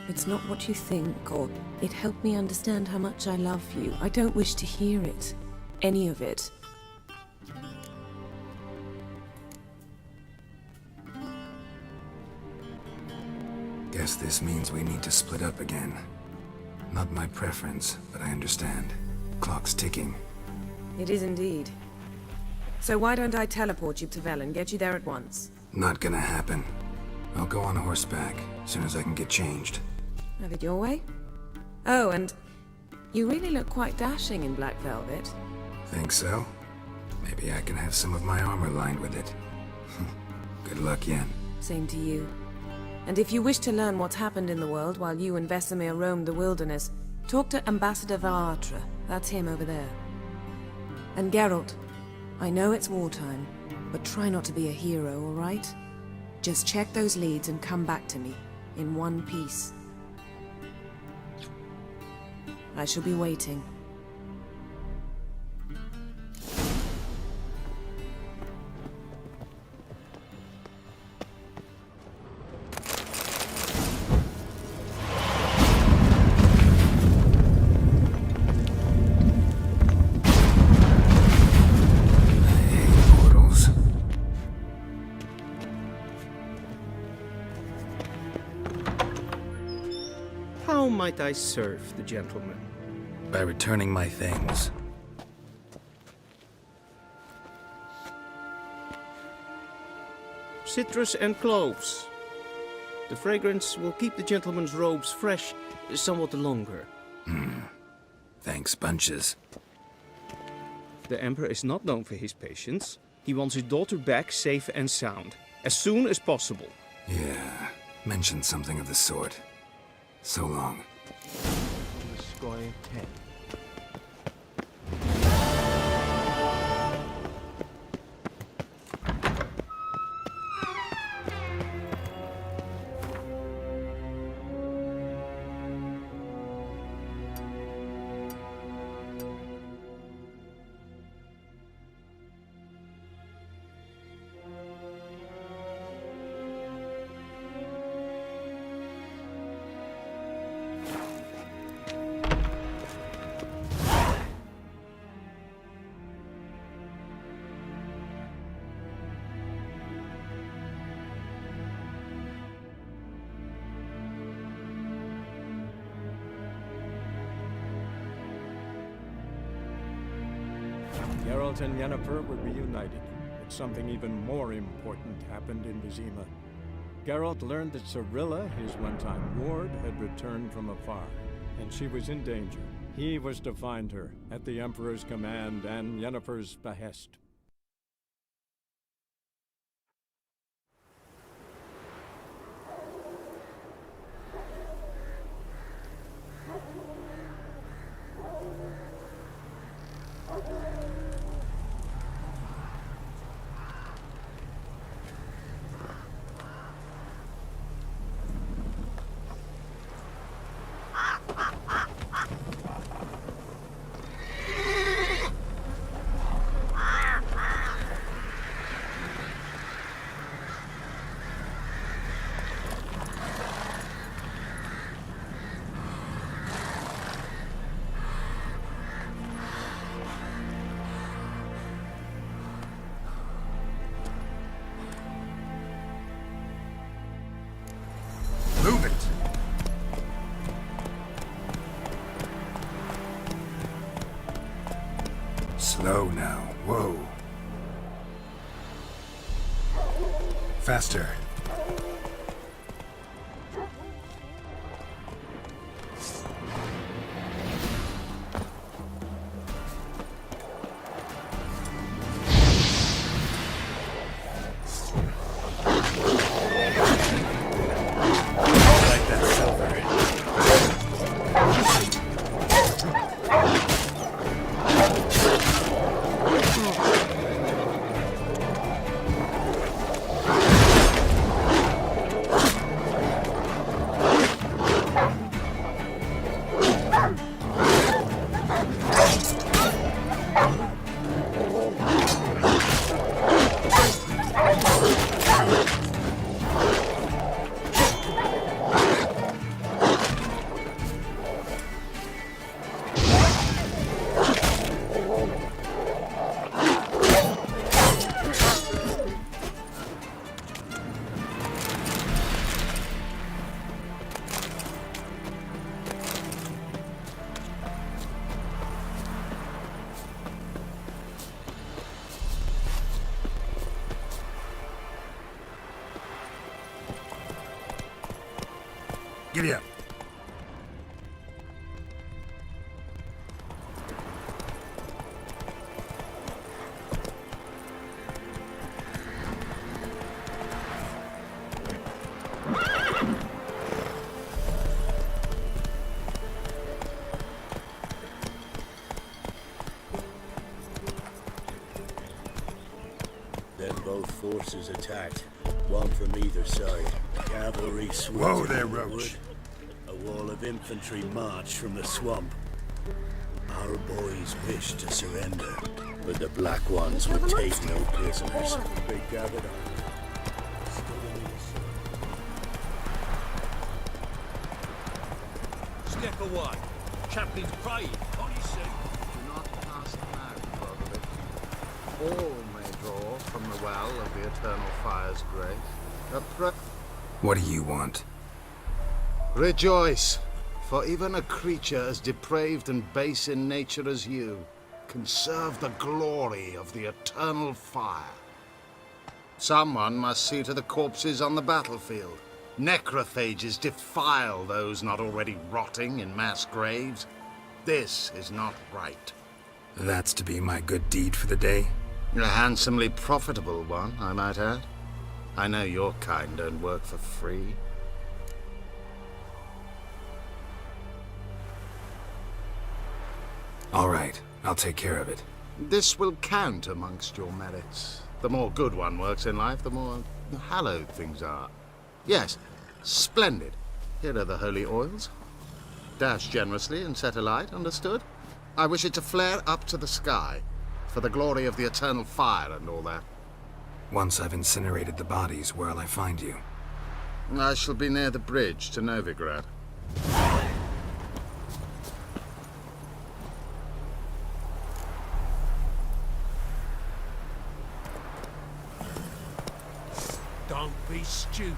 It's not what you think, or it helped me understand how much I love you. I don't wish to hear it. Any of it. Guess this means we need to split up again. Not my preference, but I understand. Clock's ticking. It is indeed. So why don't I teleport you to Velen, get you there at once? Not gonna happen. I'll go on horseback, as soon as I can get changed. Have it your way? Oh, and you really look quite dashing in black velvet. Think so? Maybe I can have some of my armor lined with it. Good luck, Yen. Same to you. And if you wish to learn what's happened in the world while you and Vesemir roamed the wilderness, talk to Ambassador Valatra. That's him over there. And Geralt, I know it's wartime, but try not to be a hero, all right? Just check those leads and come back to me, in one piece. I shall be waiting. How might I serve the gentleman? By returning my things. Citrus and cloves. The fragrance will keep the gentleman's robes fresh somewhat longer. Thanks, bunches. The Emperor is not known for his patience. He wants his daughter back safe and sound, as soon as possible. Yeah, mentioned something of the sort. So long. Destroy 10. Geralt and Yennefer were reunited, but something even more important happened in Vizima. Geralt learned that Cirilla, his one-time ward, had returned from afar, and she was in danger. He was to find her, at the Emperor's command and Yennefer's behest. Move it! Slow now. Whoa. Faster. Giddy up. Then both forces attacked, one from either side. Cavalry swooped. Whoa there, into the Roach. wood. A wall of infantry marched from the swamp. Our boys wished to surrender, but the Black Ones would take no prisoners. They gathered up. Step away. Chaplain's praying. Can't you see? Do not pass the mark, brother. All may draw from the well of the eternal fire's grace. What do you want? Rejoice, for even a creature as depraved and base in nature as you can serve the glory of the eternal fire. Someone must see to the corpses on the battlefield. Necrophages defile those not already rotting in mass graves. This is not right. That's to be my good deed for the day? A handsomely profitable one, I might add. I know your kind don't work for free. All right, I'll take care of it. This will count amongst your merits. The more good one works in life, the more hallowed things are. Yes, splendid. Here are the holy oils. Dash generously and set alight, understood? I wish it to flare up to the sky, for the glory of the eternal fire and all that. Once I've incinerated the bodies, where'll I find you? I shall be near the bridge to Novigrad. Don't be stupid.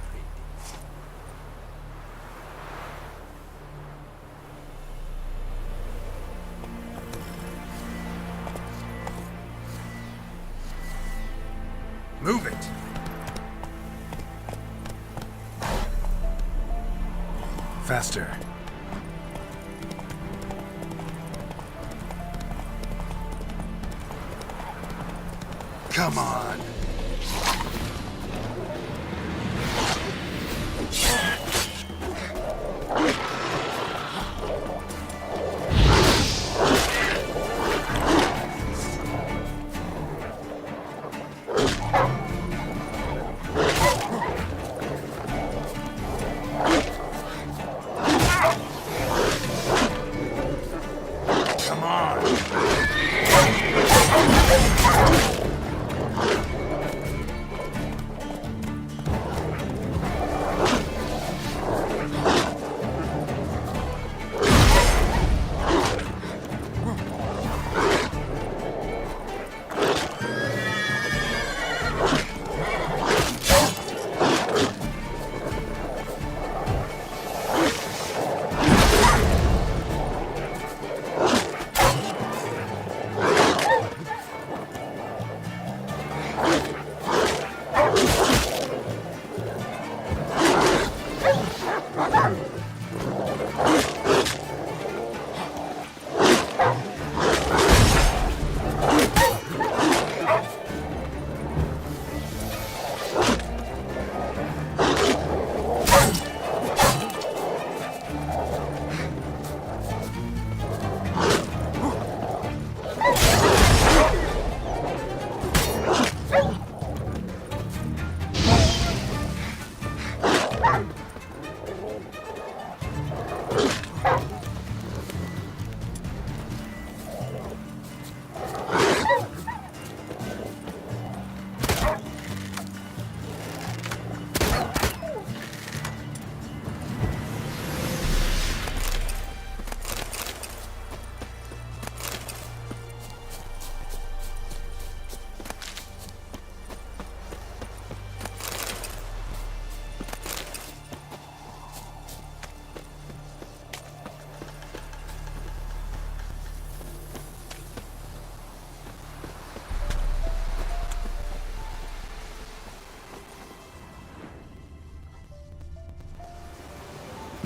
Faster. Come on.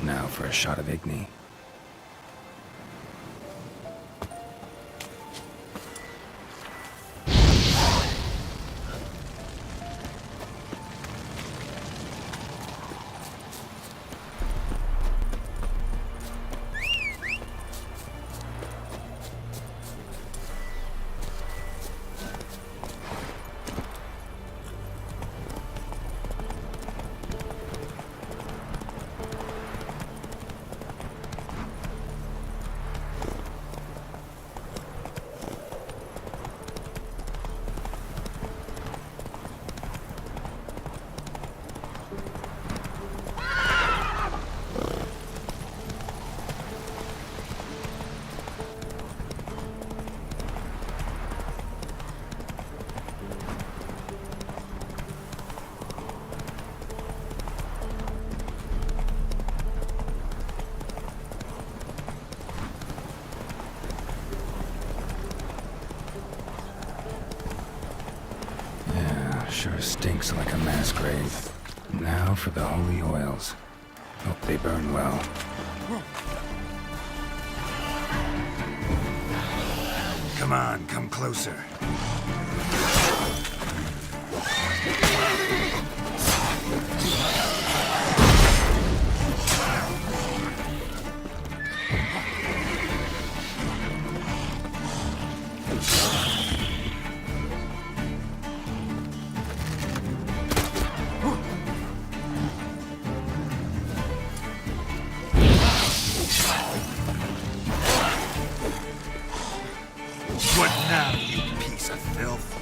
Now for a shot of Igni. Sure stinks like a mass grave. Now for the holy oils. Hope they burn well. Come on, come closer. What now, you piece of filth?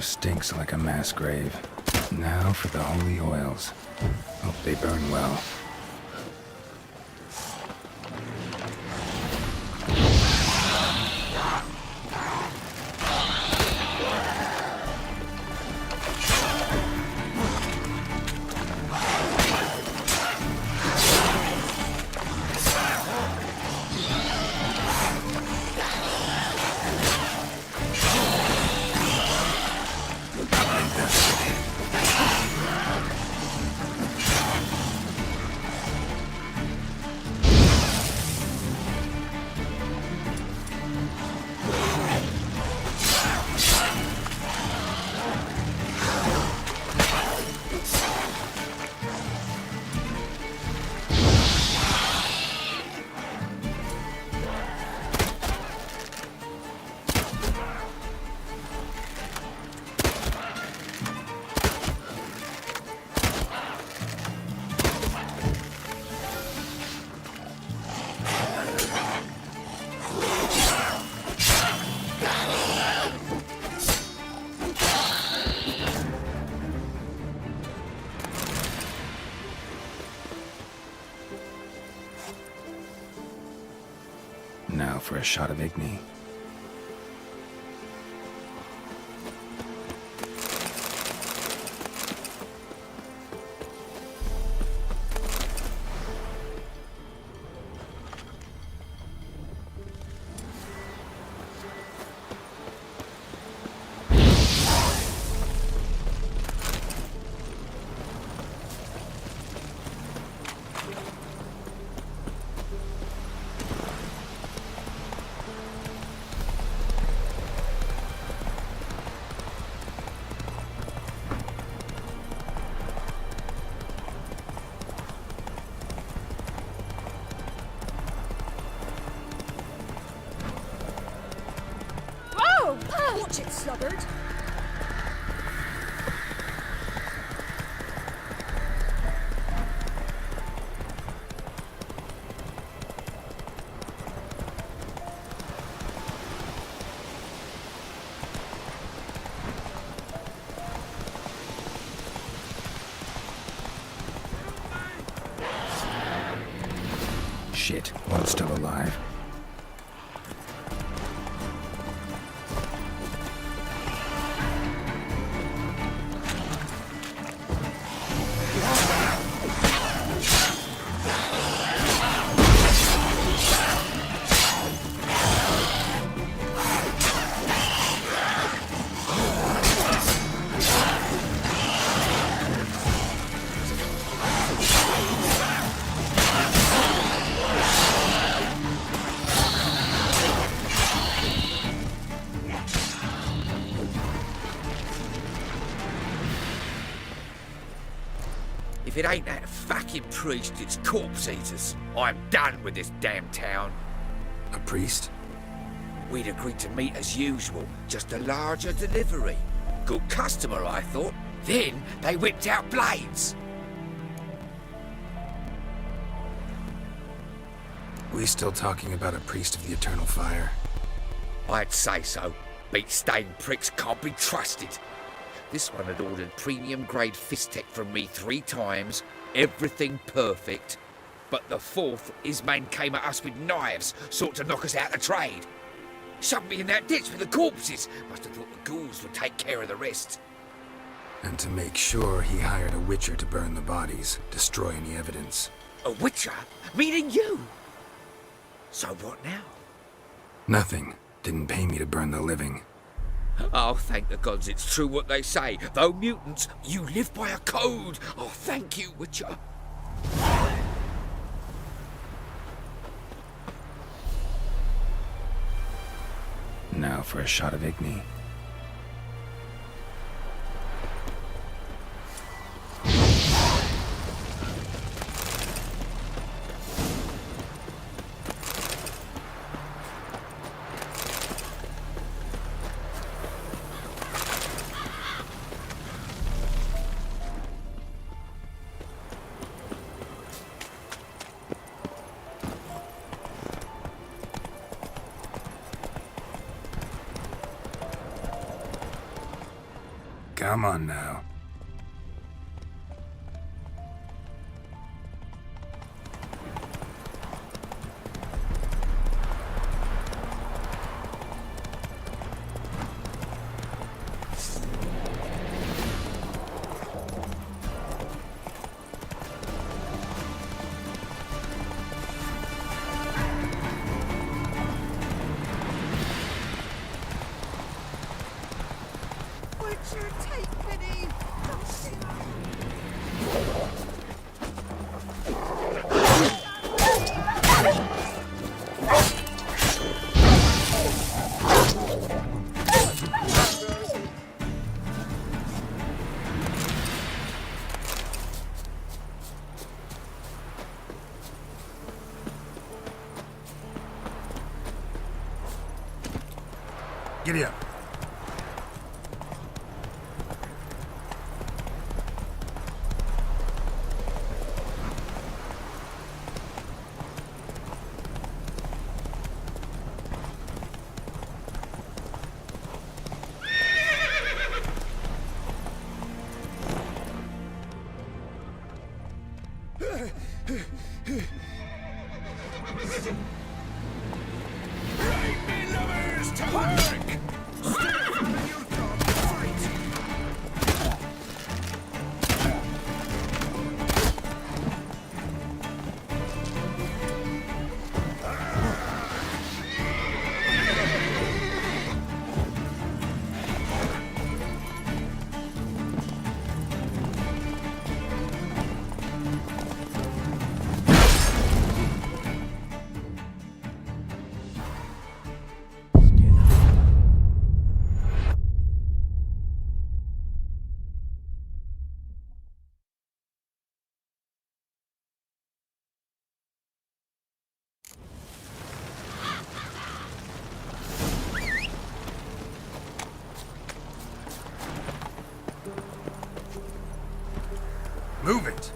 Sure stinks like a mass grave. Now for the holy oils. Hope they burn well. Now for a shot of Igni. Watch it, sluggard! Shit, one's still alive. If it ain't that fucking priest, it's corpse eaters. I'm done with this damn town. A priest? We'd agreed to meet as usual, just a larger delivery. Good customer, I thought. Then they whipped out blades. We still talking about a priest of the eternal fire? I'd say so. Beat-stained pricks can't be trusted. This one had ordered premium-grade fist tech from me 3 times, everything perfect. But the 4th, his man came at us with knives, sought to knock us out of trade. Shoved me in that ditch with the corpses. Must have thought the ghouls would take care of the rest. And to make sure, he hired a witcher to burn the bodies, destroy any evidence. A witcher? Meaning you? So what now? Nothing. Didn't pay me to burn the living. Oh, thank the gods it's true what they say. Though mutants, you live by a code. Oh, thank you, Witcher. Now for a shot of Igni. Come on now. Witcher, take pity! Don't see Giddy up. Move it!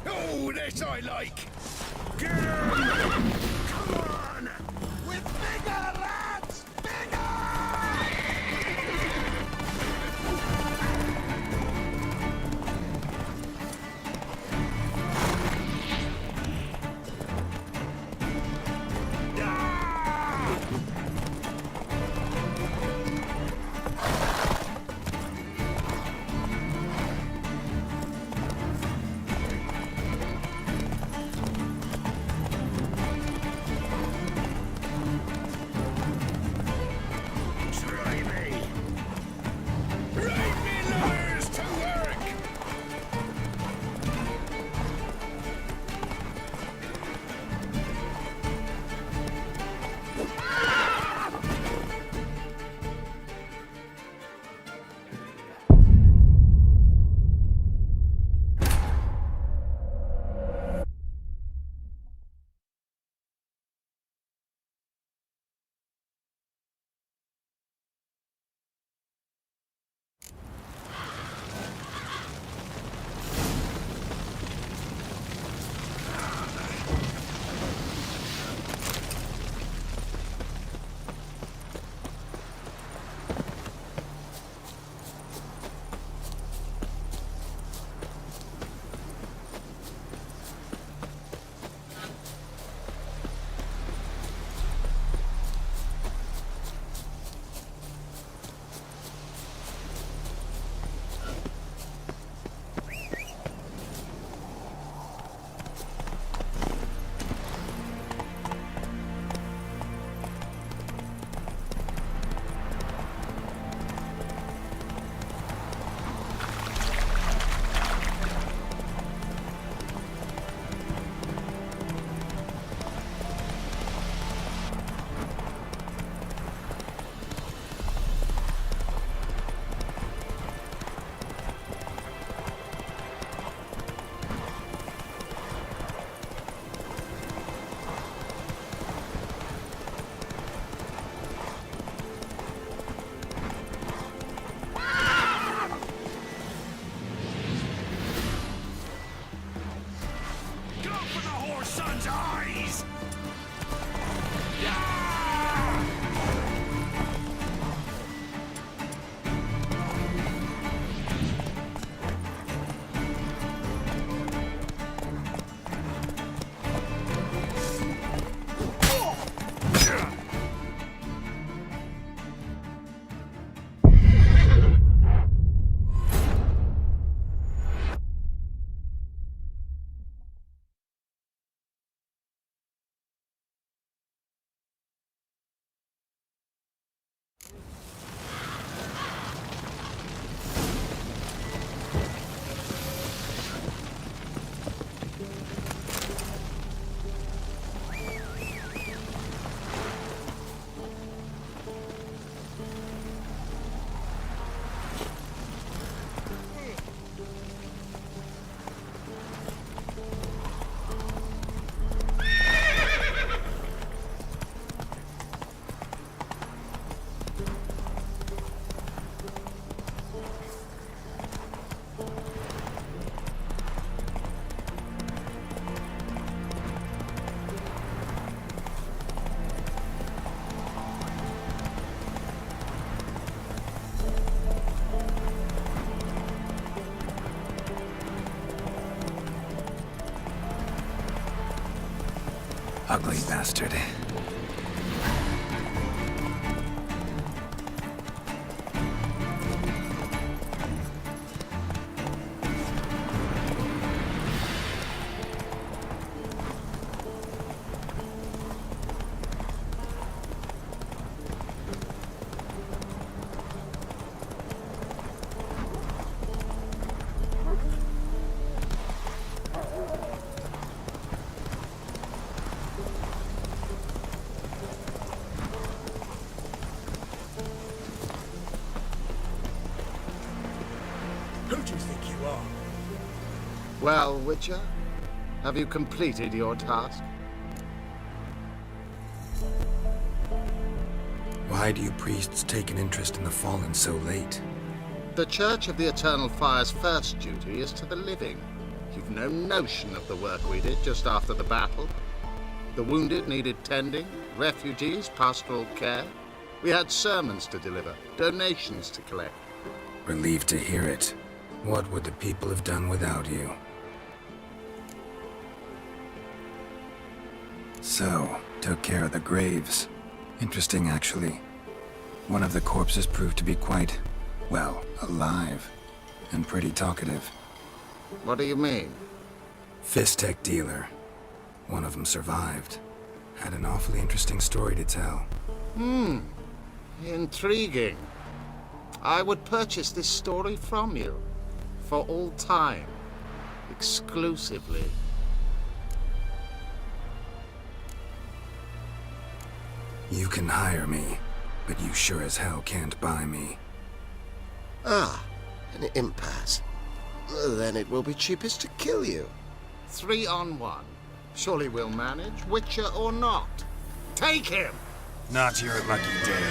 Oh, this I like! Get him! Come on! With bigger lads! Ugly bastard. Who do you think you are? Well, Witcher, have you completed your task? Why do you priests take an interest in the fallen so late? The Church of the Eternal Fire's first duty is to the living. You've no notion of the work we did just after the battle. The wounded needed tending, refugees, pastoral care. We had sermons to deliver, donations to collect. Relieved to hear it. What would the people have done without you? So, took care of the graves. Interesting, actually. One of the corpses proved to be quite, well, alive. And pretty talkative. What do you mean? Fist tech dealer. One of them survived. Had an awfully interesting story to tell. Intriguing. I would purchase this story from you. For all time. Exclusively. You can hire me, but you sure as hell can't buy me. Ah, an impasse. Then it will be cheapest to kill you. 3 on 1. Surely we'll manage, Witcher or not. Take him! Not your lucky day.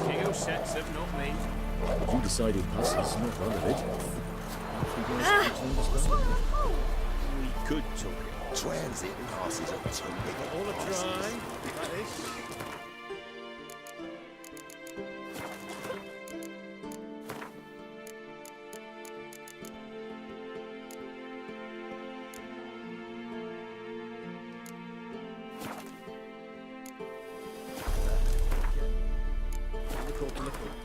Few sets of not me. You decided passes, not one of it. We could talk. Transit passes are too big. All a try. Like this. Look.